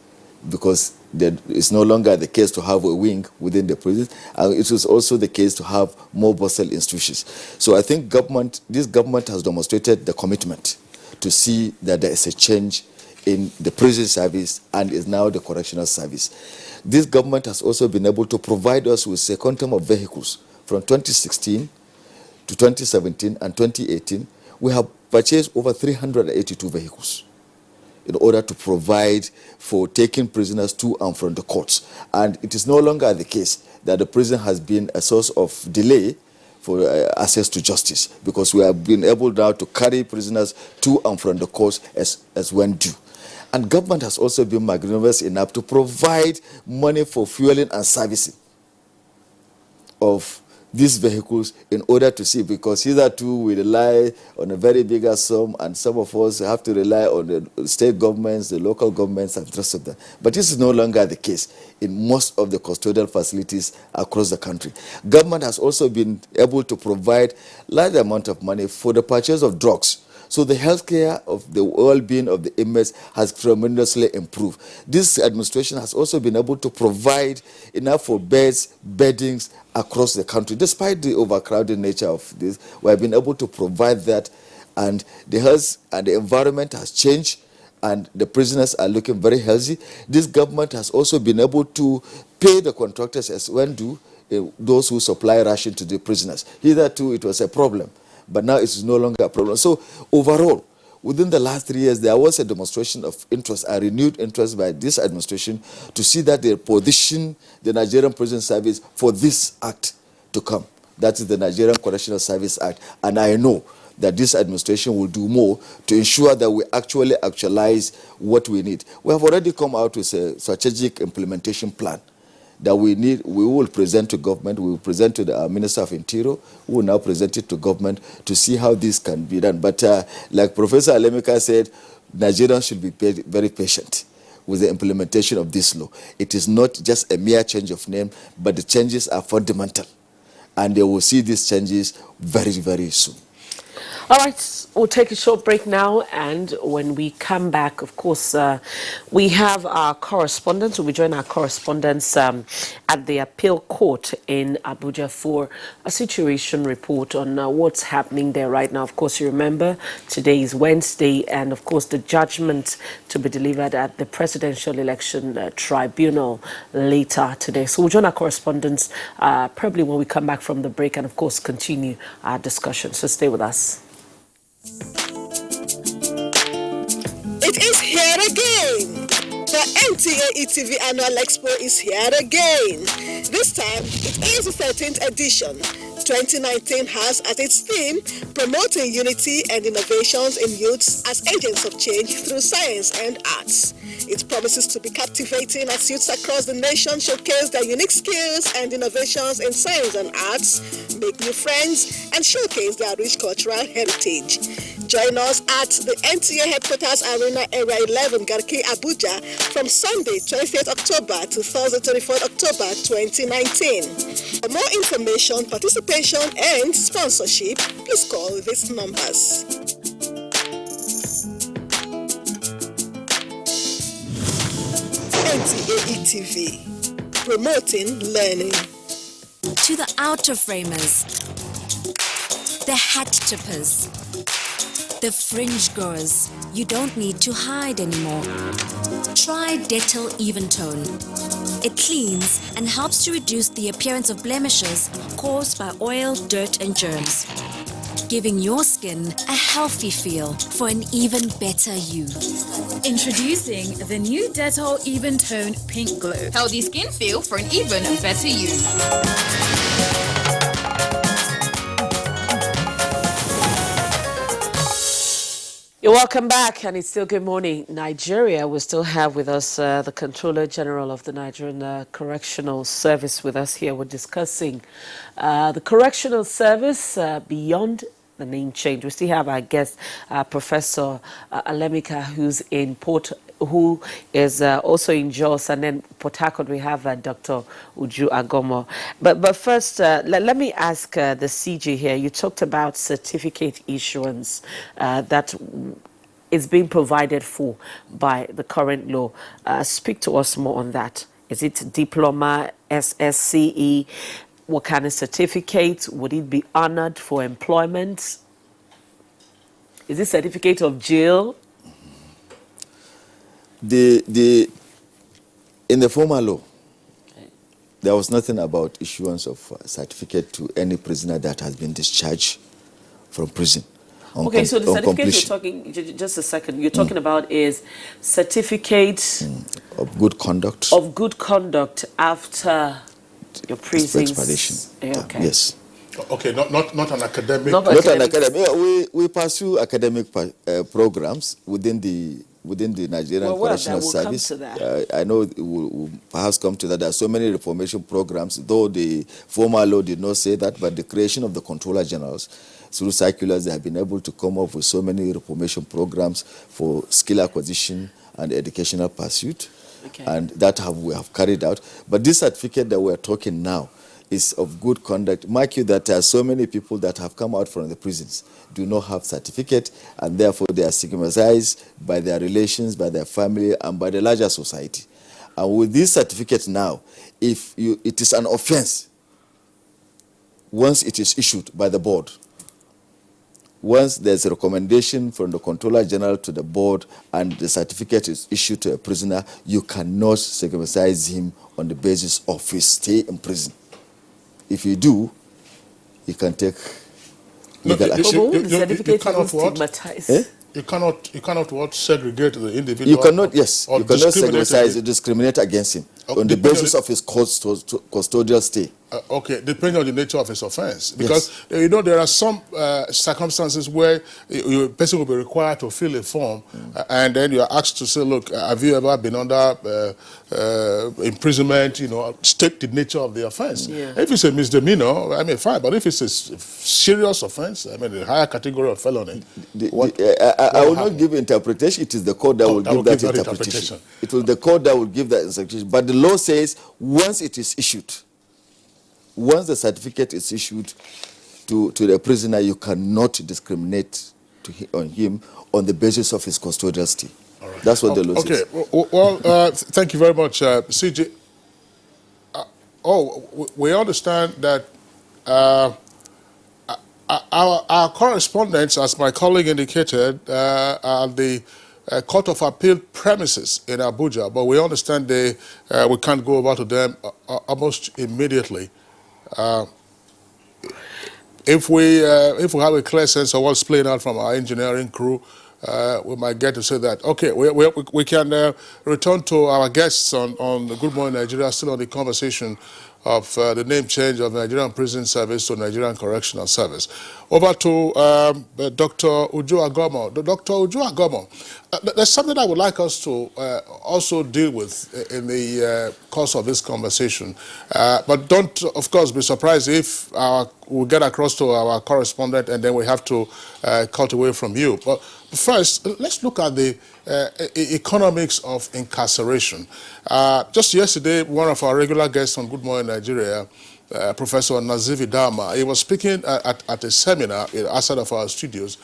[SPEAKER 5] because it's no longer the case to have a wing within the prison, and it is also the case to have more Basel institutions. So I think this government has demonstrated the commitment to see that there is a change in the prison service and is now the correctional service. This government has also been able to provide us with a quantum of vehicles. From 2016 to 2017 and 2018, we have purchased over 382 vehicles in order to provide for taking prisoners to and from the courts. And it is no longer the case that the prison has been a source of delay for access to justice, because we have been able now to carry prisoners to and from the courts as when due. And government has also been magnanimous enough to provide money for fueling and servicing of these vehicles in order to see, because hitherto we rely on a very bigger sum, and some of us have to rely on the state governments, the local governments, and the rest of them. But this is no longer the case in most of the custodial facilities across the country. Government has also been able to provide large amount of money for the purchase of drugs. So the healthcare of the well-being of the inmates has tremendously improved. This administration has also been able to provide enough for beds, beddings across the country. Despite the overcrowded nature of this, we have been able to provide that, and the health and the environment has changed, and the prisoners are looking very healthy. This government has also been able to pay the contractors as when due, those who supply ration to the prisoners. Hitherto it was a problem, but now it is no longer a problem. So overall, within the last 3 years, there was a demonstration of interest, a renewed interest by this administration to see that they position the Nigerian Prison Service for this act to come. That is the Nigerian Correctional Service Act. And I know that this administration will do more to ensure that we actualize what we need. We have already come out with a strategic implementation plan that we will present to government. We will present to the Minister of Interior, who will now present it to government to see how this can be done. But like Professor Alemika said, Nigerians should be very patient with the implementation of this law. It is not just a mere change of name, but the changes are fundamental. And they will see these changes very, very soon.
[SPEAKER 2] All right, we'll take a short break now, and when we come back, of course, we have our correspondents. We'll be joining our correspondents at the appeal court in Abuja for a situation report on what's happening there right now. Of course, you remember today is Wednesday, and of course, the judgment to be delivered at the Presidential Election Tribunal later today. So we'll join our correspondents probably when we come back from the break, and of course, continue our discussion. So stay with us.
[SPEAKER 8] It is here again. The NTA ETV Annual Expo is here again. This time, it is the 13th edition. 2019 has as its theme, promoting unity and innovations in youths as agents of change through science and arts. It promises to be captivating as youths across the nation showcase their unique skills and innovations in science and arts, make new friends, and showcase their rich cultural heritage. Join us at the NTA Headquarters Arena, Area 11, Garki, Abuja, from Sunday, 28th October to Thursday, 24th October, 2019. For more information, participation, and sponsorship, please call these numbers. NTA ETV, promoting learning.
[SPEAKER 15] To the outer framers, the hat tippers, the fringe goers, you don't need to hide anymore. Try Dettol Even Tone. It cleans and helps to reduce the appearance of blemishes caused by oil, dirt, and germs, giving your skin a healthy feel for an even better you.
[SPEAKER 16] Introducing the new Dettol Even Tone Pink Glow. Healthy skin feel for an even better you.
[SPEAKER 2] You're welcome back, and it's still good morning, Nigeria. We still have with us the Controller General of the Nigerian Correctional Service with us here. We're discussing the Correctional Service beyond the name change. We still have our guest, Professor Alemika, who's in who is also in Jos, and then Port Harcourt we have Dr. Uju Agomo. But first, let me ask the CG here. You talked about certificate issuance that is being provided for by the current law. Speak to us more on that. Is it diploma, SSCE? What kind of certificate? Would it be honored for employment? Is it certificate of jail?
[SPEAKER 5] In the former law, there was nothing about issuance of certificate to any prisoner that has been discharged from prison.
[SPEAKER 2] Okay, so the certificate you're talking, just a second, you're talking about is certificate
[SPEAKER 5] of good conduct.
[SPEAKER 2] Of good conduct after your prison
[SPEAKER 5] expiration.
[SPEAKER 2] Okay.
[SPEAKER 5] Yes.
[SPEAKER 1] Okay, not an academic.
[SPEAKER 5] Not an academic. We pursue academic programs within the Nigerian Correctional Service. I know it will perhaps come to that. There are so many reformation programs, though the former law did not say that, but the creation of the Controller Generals, through circulars, they have been able to come up with so many reformation programs for skill acquisition and educational pursuit. Okay. And that we have carried out. But this certificate that we're talking now is of good conduct. Mark you that there are so many people that have come out from the prisons do not have certificate, and therefore they are stigmatized by their relations, by their family, and by the larger society. And with this certificate now, it is an offense once it is issued by the board. Once there's a recommendation from the Controller General to the board and the certificate is issued to a prisoner, you cannot stigmatize him on the basis of his stay in prison. If you do, you can take legal action.
[SPEAKER 2] You cannot stigmatize.
[SPEAKER 1] You cannot what, segregate the individual.
[SPEAKER 5] You cannot, yes. You cannot stigmatize, discriminate against him on the basis of his custodial stay.
[SPEAKER 1] Okay, depending on the nature of his offense. Because, you know, there are some circumstances where a person will be required to fill a form, and then you are asked to say, look, have you ever been under imprisonment, you know, state the nature of the offense. Yeah. If it's a misdemeanor, I mean, fine, but if it's a serious offense, I mean, the higher category of felony.
[SPEAKER 5] I will not give interpretation. It is the court that will give that interpretation. It will the court that will give that interpretation. But the law says once it is issued, once the certificate is issued, to the prisoner, you cannot discriminate on him on the basis of his custodial stay. Right. That's what the law says.
[SPEAKER 1] Okay, well, thank you very much, CJ. We understand that our correspondents, as my colleague indicated, are the Court of Appeal premises in Abuja, but we understand we can't go over to them almost immediately. If we have a clear sense of what's playing out from our engineering crew, we might get to say that. Okay, we can return to our guests on the Good Morning Nigeria, still on the conversation of the name change of Nigerian Prison Service to Nigerian Correctional Service. Over to Dr. Uju Agomo. Dr. Uju Agomo, there's something I would like us to also deal with in the course of this conversation. But don't, of course, be surprised if we'll get across to our correspondent and then we have to cut away from you. But first, let's look at the economics of incarceration. Just yesterday, one of our regular guests on Good Morning Nigeria, Professor Nazifi Dama, he was speaking at a seminar outside of our studios,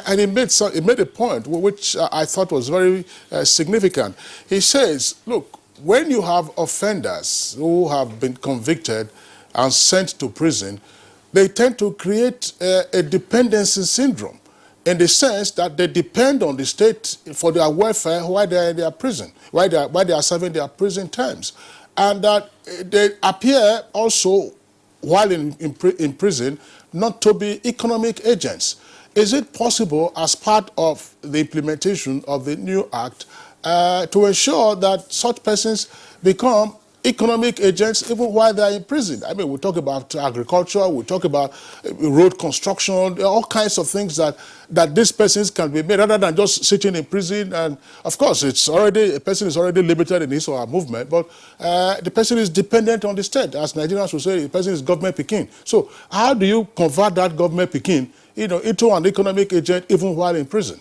[SPEAKER 1] and he made a point which I thought was very significant. He says, look, when you have offenders who have been convicted and sent to prison, they tend to create a dependency syndrome, in the sense that they depend on the state for their welfare while they're in their prison, while they are serving their prison terms. And that they appear also, while in prison, not to be economic agents. Is it possible, as part of the implementation of the new act, to ensure that such persons become economic agents even while they're in prison? I mean, we talk about agriculture, we talk about road construction, all kinds of things that these persons can be made rather than just sitting in prison. And of course, a person is already limited in his or her movement, but the person is dependent on the state. As Nigerians would say, the person is government pikin. So how do you convert that government pikin, into an economic agent even while in prison?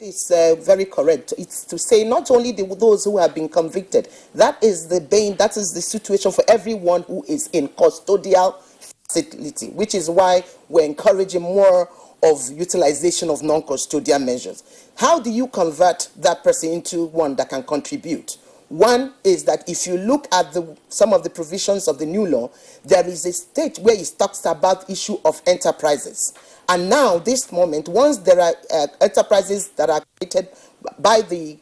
[SPEAKER 6] Is very correct. It's to say not only those who have been convicted. That is the situation for everyone who is in custodial facility, which is why we're encouraging more of utilization of non-custodial measures. How do you convert that person into one that can contribute? One is that if you look at some of the provisions of the new law, there is a state where it talks about issue of enterprises. And now, this moment, once there are enterprises that are created by the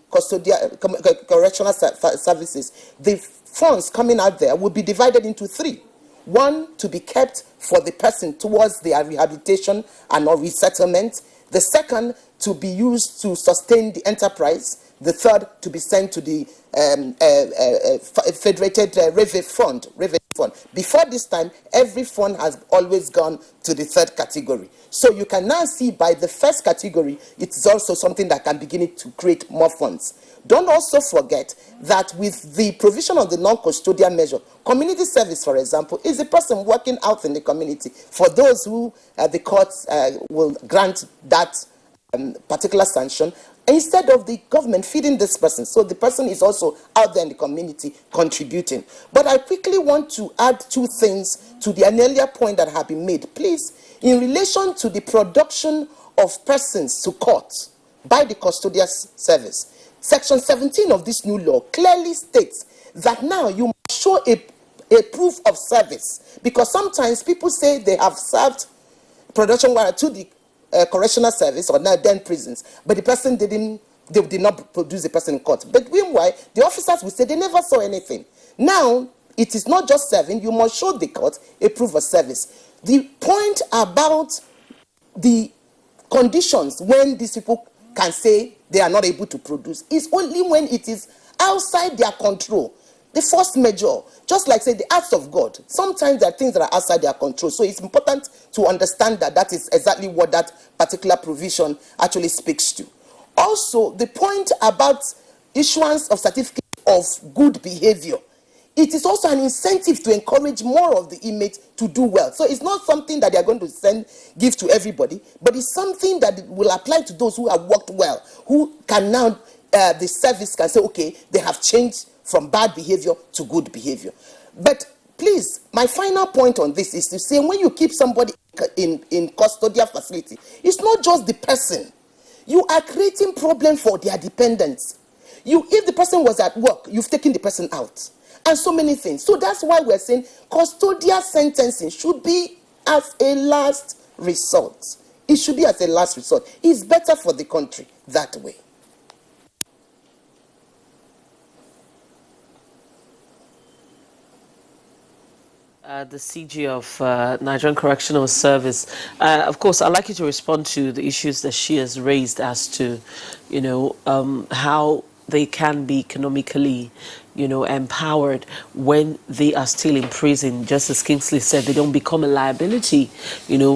[SPEAKER 6] correctional services, the funds coming out there will be divided into three. One, to be kept for the person towards their rehabilitation and or resettlement. The second, to be used to sustain the enterprise. The third, to be sent to the Federated Revenue Fund. Before this time, every fund has always gone to the third category. So you can now see by the first category, it's also something that can begin to create more funds. Don't also forget that with the provision of the non-custodial measure, community service, for example, is a person working out in the community. For those who the courts will grant that particular sanction, instead of the government feeding this person. So the person is also out there in the community contributing. But I quickly want to add two things to the earlier point that have been made. Please, in relation to the production of persons to court by the custodial service, Section 17 of this new law clearly states that now you must show a proof of service. Because sometimes people say they have served production warrant to the correctional service or now then prisons, but the person did not produce the person in court. But meanwhile, the officers will say they never saw anything. Now, it is not just serving, you must show the court a proof of service. The point about the conditions when these people can say they are not able to produce is only when it is outside their control. The first measure, just like say the acts of God, sometimes there are things that are outside their control. So it's important to understand that is exactly what that particular provision actually speaks to. Also, the point about issuance of certificates of good behavior, it is also an incentive to encourage more of the inmates to do well. So it's not something that they are going to give to everybody, but it's something that will apply to those who have worked well, who can now, the service can say, okay, they have changed from bad behavior to good behavior. But please, my final point on this is to say when you keep somebody in custodial facility, it's not just the person. You are creating problem for their dependents. If the person was at work, you've taken the person out. And so many things. So that's why we're saying custodial sentencing should be as a last resort. It should be as a last resort. It's better for the country that way.
[SPEAKER 2] The CG of Nigerian Correctional Service. Of course, I'd like you to respond to the issues that she has raised as to, how they can be economically, empowered when they are still in prison. Just as Kingsley said, they don't become a liability,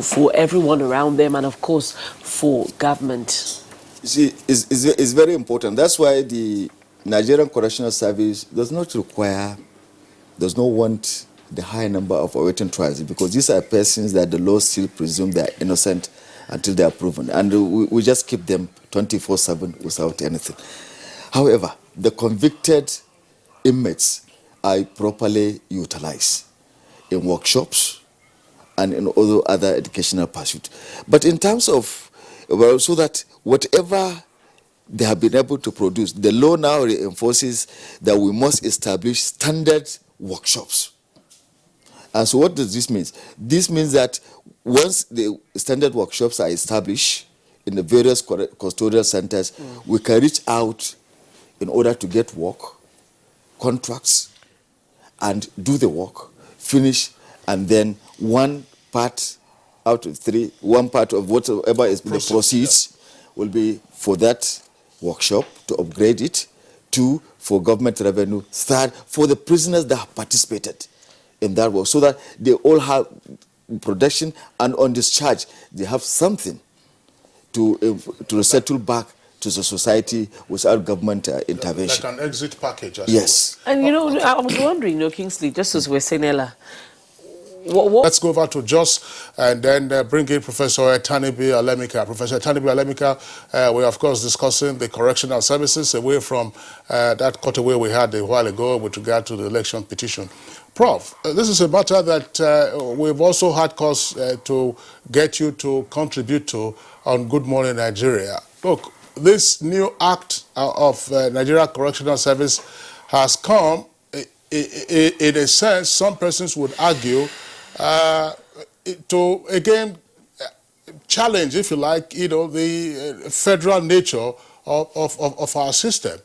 [SPEAKER 2] for everyone around them and, of course, for government.
[SPEAKER 5] You see, it's very important. That's why the Nigerian Correctional Service does not want the high number of awaiting trials, because these are persons that the law still presumes they are innocent until they are proven. And we just keep them 24/7 without anything. However, the convicted inmates are properly utilized in workshops and in other educational pursuits. But in terms of, so that whatever they have been able to produce, the law now reinforces that we must establish standard workshops. And so what does this mean? This means that once the standard workshops are established in the various custodial centers, we can reach out in order to get work, contracts, and do the work, finish, and then one part out of three, one part of whatever is the proceeds will be for that workshop to upgrade it, 2 for government revenue, 3 for the prisoners that have participated in that work, so that they all have protection, and on discharge they have something to settle back to the society without government intervention.
[SPEAKER 1] Like an exit package.
[SPEAKER 5] Yes.
[SPEAKER 2] And I was wondering, Kingsley, just as we're saying, Ella, what?
[SPEAKER 1] Let's go over to Jos and then bring in Professor Etanibi Alemika. Professor Etanibi Alemika, we're of course discussing the correctional services away from that cutaway we had a while ago with regard to the election petition. Prof, this is a matter that we've also had cause to get you to contribute to on Good Morning Nigeria. Look, this new act of Nigeria Correctional Service has come, in a sense, some persons would argue, to again challenge, if you like, the federal nature of our system.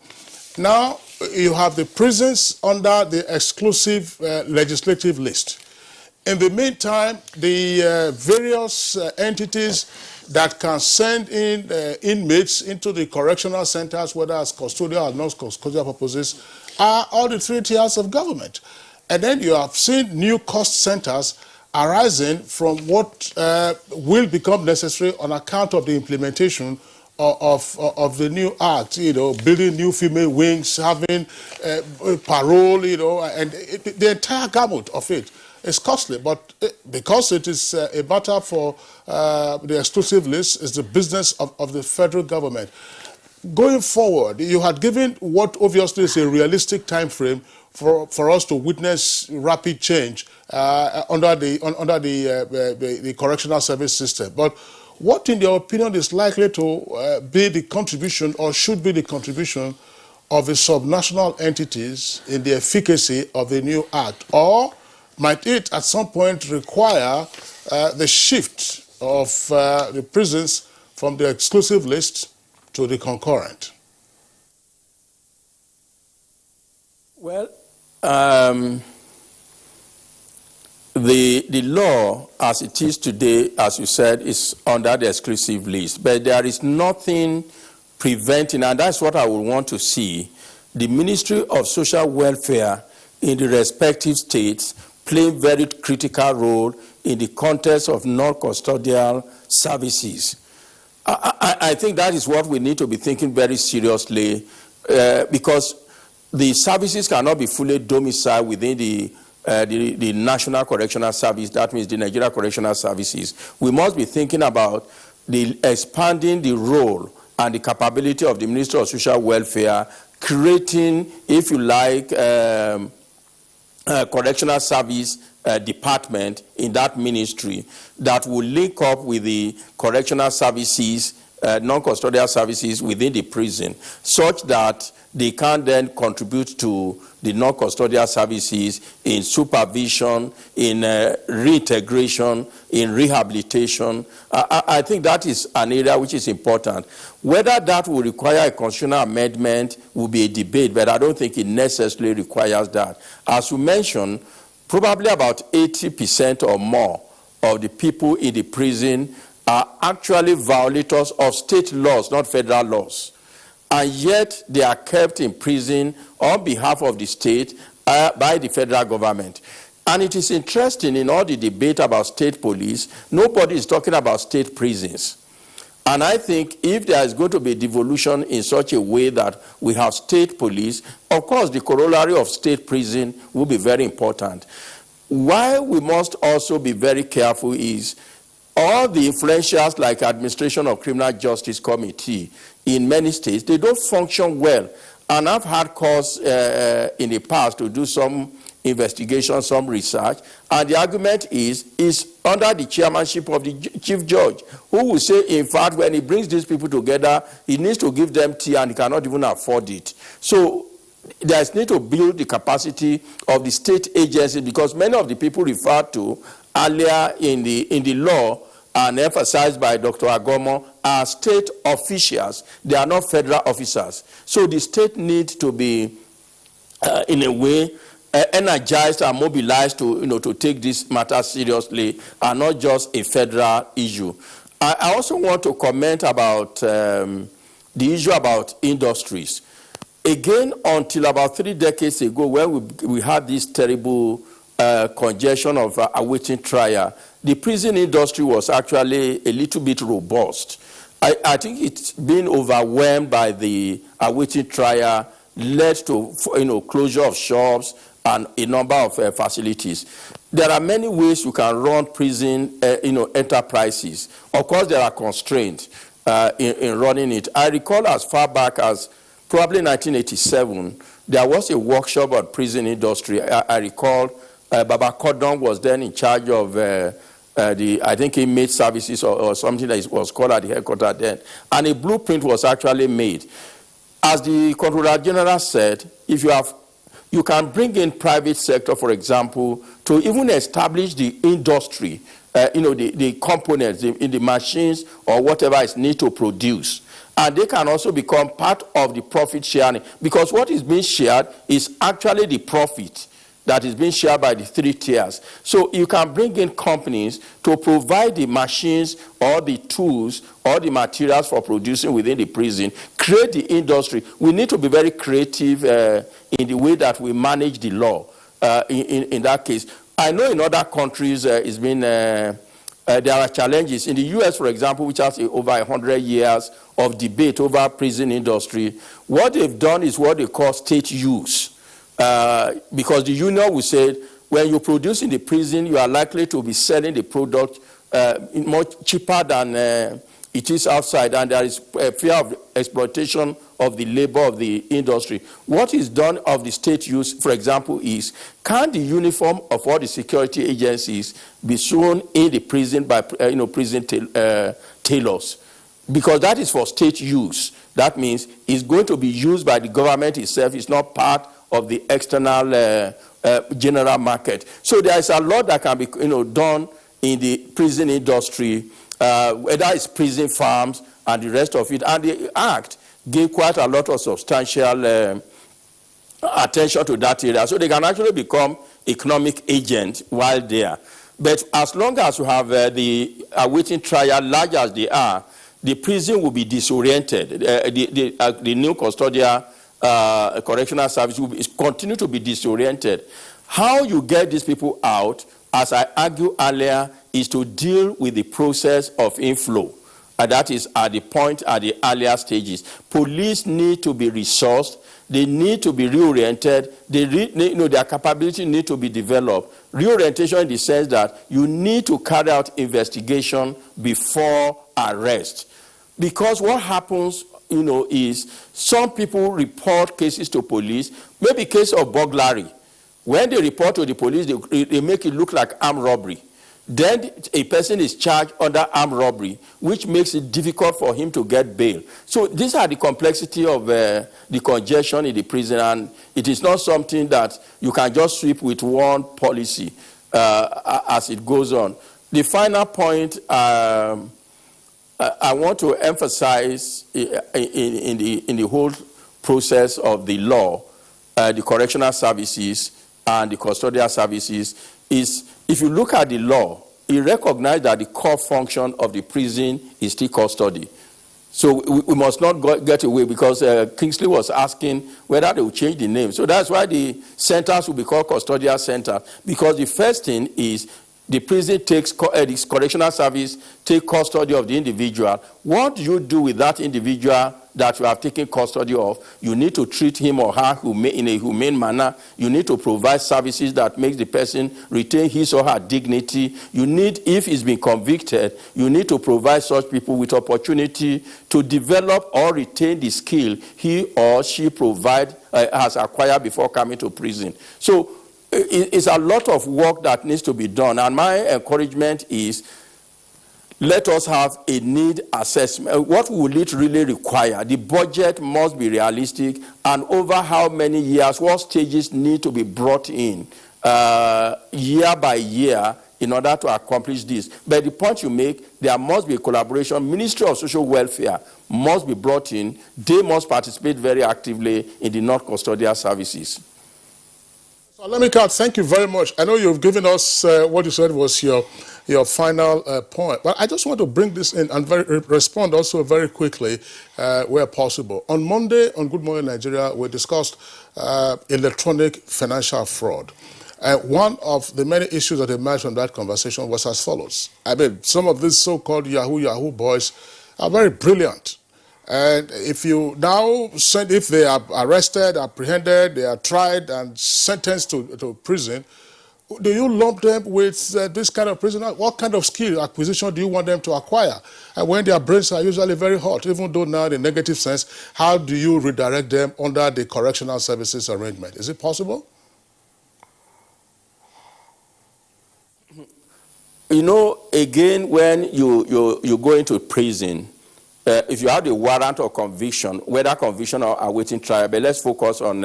[SPEAKER 1] Now, you have the prisons under the exclusive legislative list. In the meantime, the various entities that can send in inmates into the correctional centers, whether as custodial or non-custodial purposes, are all the 3 tiers of government. And then you have seen new cost centers arising from what will become necessary on account of the implementation of the new act, building new female wings, having parole, and the entire gamut of it is costly. But because it is a matter for the exclusive list, it's the business of the federal government. Going forward, you had given what obviously is a realistic time frame for us to witness rapid change under the correctional service system. But what, in your opinion, is likely to be the contribution, or should be the contribution, of the subnational entities in the efficacy of the new act? Or might it at some point require the shift of the prisons from the exclusive list to the concurrent?
[SPEAKER 7] Well, the law as it is today, as you said, is under the exclusive list. But there is nothing preventing, and that's what I would want to see, the Ministry of Social Welfare in the respective states playing very critical role in the context of non-custodial services. I think that is what we need to be thinking very seriously, because the services cannot be fully domiciled within the National Correctional Service, that means the Nigeria Correctional Services. We must be thinking about expanding the role and the capability of the Ministry of Social Welfare, creating, if you like, correctional service department in that ministry that will link up with the correctional services, non-custodial services within the prison, such that they can then contribute to the non-custodial services in supervision, in reintegration, in rehabilitation. I think that is an area which is important. Whether that will require a constitutional amendment will be a debate, but I don't think it necessarily requires that. As you mentioned, probably about 80% or more of the people in the prison are actually violators of state laws, not federal laws. And yet they are kept in prison on behalf of the state by the federal government. And it is interesting in all the debate about state police, nobody is talking about state prisons. And I think if there is going to be devolution in such a way that we have state police, of course the corollary of state prison will be very important. Why we must also be very careful is all the influentials like Administration of Criminal Justice Committee in many states, they don't function well. And I've had cause in the past to do some investigation, some research, and the argument is under the chairmanship of the chief judge, who will say, in fact, when he brings these people together, he needs to give them tea and he cannot even afford it. So there's need to build the capacity of the state agencies, because many of the people referred to earlier in the law and emphasized by Dr. Agomo are state officials. They are not federal officers. So the state needs to be, in a way, energized and mobilized to take this matter seriously and not just a federal issue. I also want to comment about the issue about industries. Again, until about 3 decades ago, when we had this terrible congestion of awaiting trial, the prison industry was actually a little bit robust. I think it's been overwhelmed by the awaiting trial, led to closure of shops and a number of facilities. There are many ways you can run prison enterprises. Of course, there are constraints in running it. I recall as far back as probably 1987, there was a workshop on prison industry. I recall Baba Kodon was then in charge of I think inmate services or something that was called at the headquarters then. And a blueprint was actually made. As the Controller General said, if you can bring in private sector, for example, to even establish the industry, the components in the machines or whatever is needed to produce. And they can also become part of the profit sharing, because what is being shared is actually the profit that is being shared by the 3 tiers. So you can bring in companies to provide the machines or the tools or the materials for producing within the prison, create the industry. We need to be very creative in the way that we manage the law in that case. I know in other countries it's been, there are challenges. In the US, for example, which has over 100 years of debate over prison industry, what they've done is what they call state use. Because the union will say, when you produce in the prison, you are likely to be selling the product much cheaper than it is outside, and there is a fear of exploitation of the labor of the industry. What is done of the state use, for example, is, can the uniform of all the security agencies be sewn in the prison by prison tailors? Because that is for state use. That means it's going to be used by the government itself. It's not part of the external general market. So there is a lot that can be done in the prison industry, whether it's prison farms and the rest of it. And the Act gave quite a lot of substantial attention to that area. So they can actually become economic agents while there. But as long as you have the awaiting trial, large as they are, the prison will be disoriented. The new custodial correctional service will continue to be disoriented. How you get these people out, as I argued earlier, is to deal with the process of inflow. And that is at the earlier stages. Police need to be resourced. They need to be reoriented. Their capability need to be developed. Reorientation in the sense that you need to carry out investigation before arrest. Because what happens, is some people report cases to police, maybe case of burglary, When they report to the police, they make it look like armed robbery. Then a person is charged under armed robbery, which makes it difficult for him to get bail. So these are the complexity of the congestion in the prison, and it is not something that you can just sweep with one policy as it goes on. The final point I want to emphasize in the whole process of the law, the correctional services and the custodial services, is if you look at the law, it recognizes that the core function of the prison is still custody. So we must not get away, because Kingsley was asking whether they will change the name. So that's why the centers will be called custodial centers, because the first thing is the prison takes, the correctional service take custody of the individual. What do you do with that individual that you have taken custody of? You need to treat him or her in a humane manner. You need to provide services that make the person retain his or her dignity. You need, if he's been convicted, you need to provide such people with opportunity to develop or retain the skill he or she has acquired before coming to prison. So it's a lot of work that needs to be done, and my encouragement is, let us have a need assessment. What will it really require? The budget must be realistic, and over how many years, what stages need to be brought in year by year in order to accomplish this. But the point you make, there must be a collaboration. Ministry of Social Welfare must be brought in. They must participate very actively in the non-custodial services.
[SPEAKER 1] So Olamide, thank you very much. I know you've given us what you said was your final point. But I just want to bring this in and respond also very quickly where possible. On Monday, on Good Morning Nigeria, we discussed electronic financial fraud. One of the many issues that emerged from that conversation was as follows. I mean, some of these so-called Yahoo boys are very brilliant. And if you now send, if they are arrested, apprehended, they are tried and sentenced to prison, do you lump them with this kind of prison? What kind of skill acquisition do you want them to acquire? And when their brains are usually very hot, even though now in a negative sense, how do you redirect them under the correctional services arrangement? Is it possible?
[SPEAKER 7] You know, again, when you go into prison, if you have the warrant of conviction, whether conviction or awaiting trial, but let's focus on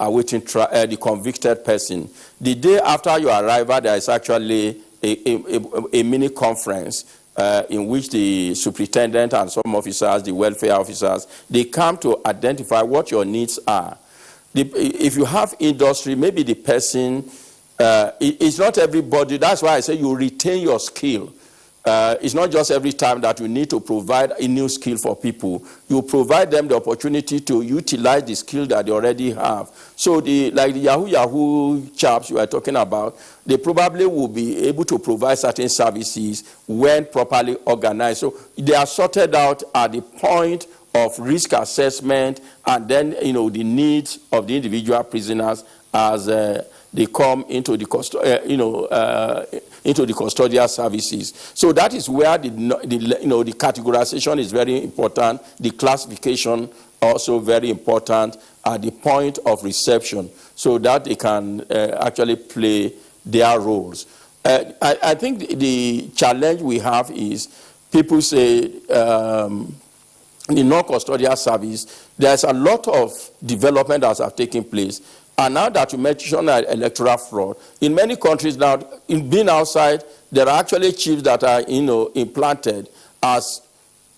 [SPEAKER 7] awaiting trial, the convicted person. The day after your arrival, there is actually a mini conference in which the superintendent and some officers, the welfare officers, they come to identify what your needs are. If you have industry, maybe the person, it's not everybody. That's why I say you retain your skill. It's not just every time that you need to provide a new skill for people. You provide them the opportunity to utilize the skill that they already have. So like the Yahoo chaps you are talking about, they probably will be able to provide certain services when properly organized. So they are sorted out at the point of risk assessment, and then the needs of the individual prisoners as they come into the into the custodial services. So that is where the categorization is very important. The classification also very important at the point of reception, so that they can actually play their roles. I think the challenge we have is people say the non-custodial service, there's a lot of development that have taken place. And now that you mentioned electoral fraud, in many countries now, in being outside, there are actually chips that are implanted as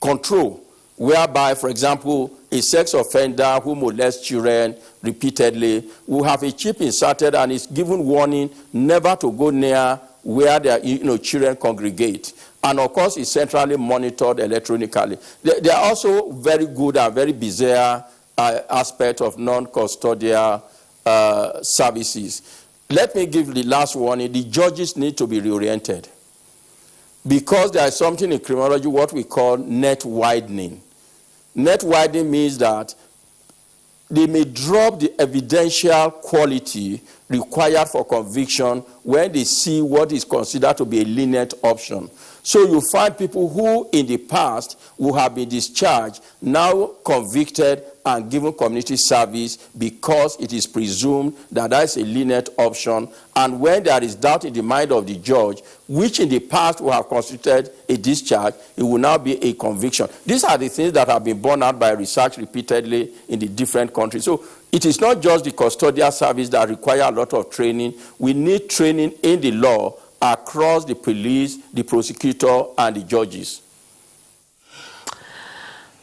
[SPEAKER 7] control, whereby, for example, a sex offender who molests children repeatedly will have a chip inserted and is given warning never to go near where their children congregate. And of course, it's centrally monitored electronically. There are also very good and very bizarre aspects of non-custodial services. Let me give the last warning. The judges need to be reoriented, because there is something in criminology what we call net widening. Net widening means that they may drop the evidential quality required for conviction when they see what is considered to be a lenient option. So you find people who in the past who have been discharged, now convicted and given community service because it is presumed that that is a lenient option. And when there is doubt in the mind of the judge, which in the past would have constituted a discharge, it will now be a conviction. These are the things that have been borne out by research repeatedly in the different countries. So it is not just the custodial service that require a lot of training. We need training in the law across the police, the prosecutor, and the judges.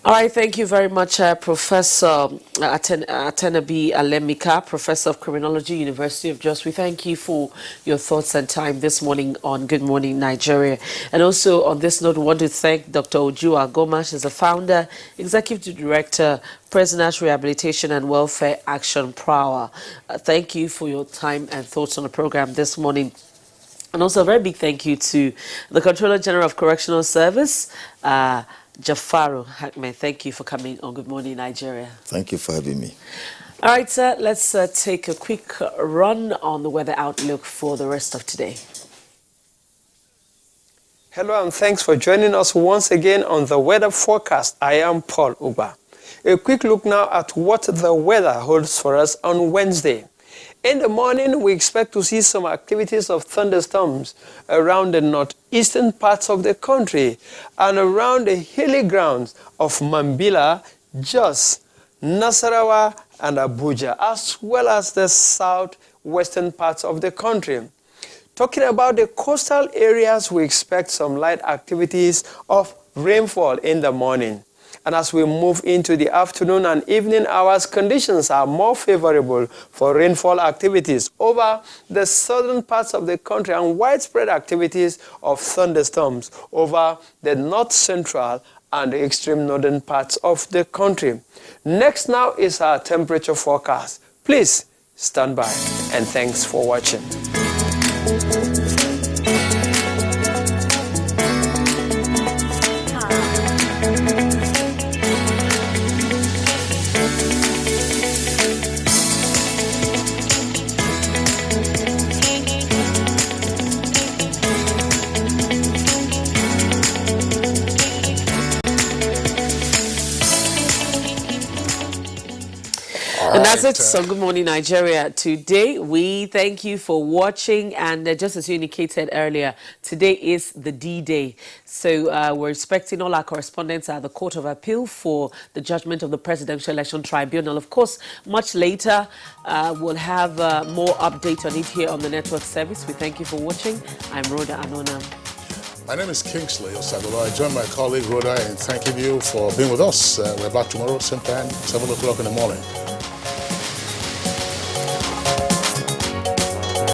[SPEAKER 2] All right, thank you very much, Professor Atenabi Alemika, Professor of Criminology, University of Jos. We thank you for your thoughts and time this morning on Good Morning Nigeria. And also on this note, we want to thank Dr. Oju Agoma. She's the founder, executive director, Prisoners Rehabilitation and Welfare Action Power. Thank you for your time and thoughts on the program this morning. And also a very big thank you to the Controller General of Correctional Service, Jafaru Hakme. Thank you for coming on Good Morning Nigeria.
[SPEAKER 5] Thank you for having me.
[SPEAKER 2] All right, sir, let's take a quick run on the weather outlook for the rest of today.
[SPEAKER 3] Hello and thanks for joining us once again on the weather forecast. I am Paul Uba. A quick look now at what the weather holds for us on Wednesday. In the morning, we expect to see some activities of thunderstorms around the northeastern parts of the country and around the hilly grounds of Mambila, Jos, Nasarawa, and Abuja, as well as the southwestern parts of the country. Talking about the coastal areas, we expect some light activities of rainfall in the morning. And as we move into the afternoon and evening hours, conditions are more favorable for rainfall activities over the southern parts of the country and widespread activities of thunderstorms over the north central and the extreme northern parts of the country. Next now is our temperature forecast. Please stand by and thanks for watching.
[SPEAKER 2] And that's it. So Good Morning Nigeria. Today, we thank you for watching. And just as you indicated earlier, today is the D-Day. So we're expecting all our correspondents at the Court of Appeal for the judgment of the Presidential Election Tribunal. Of course, much later, we'll have more update on it here on the network service. We thank you for watching. I'm Rhoda Anona.
[SPEAKER 1] My name is Kingsley Osadola. I join my colleague Rhoda in thanking you for being with us. We're back tomorrow, same time, 7 o'clock in the morning.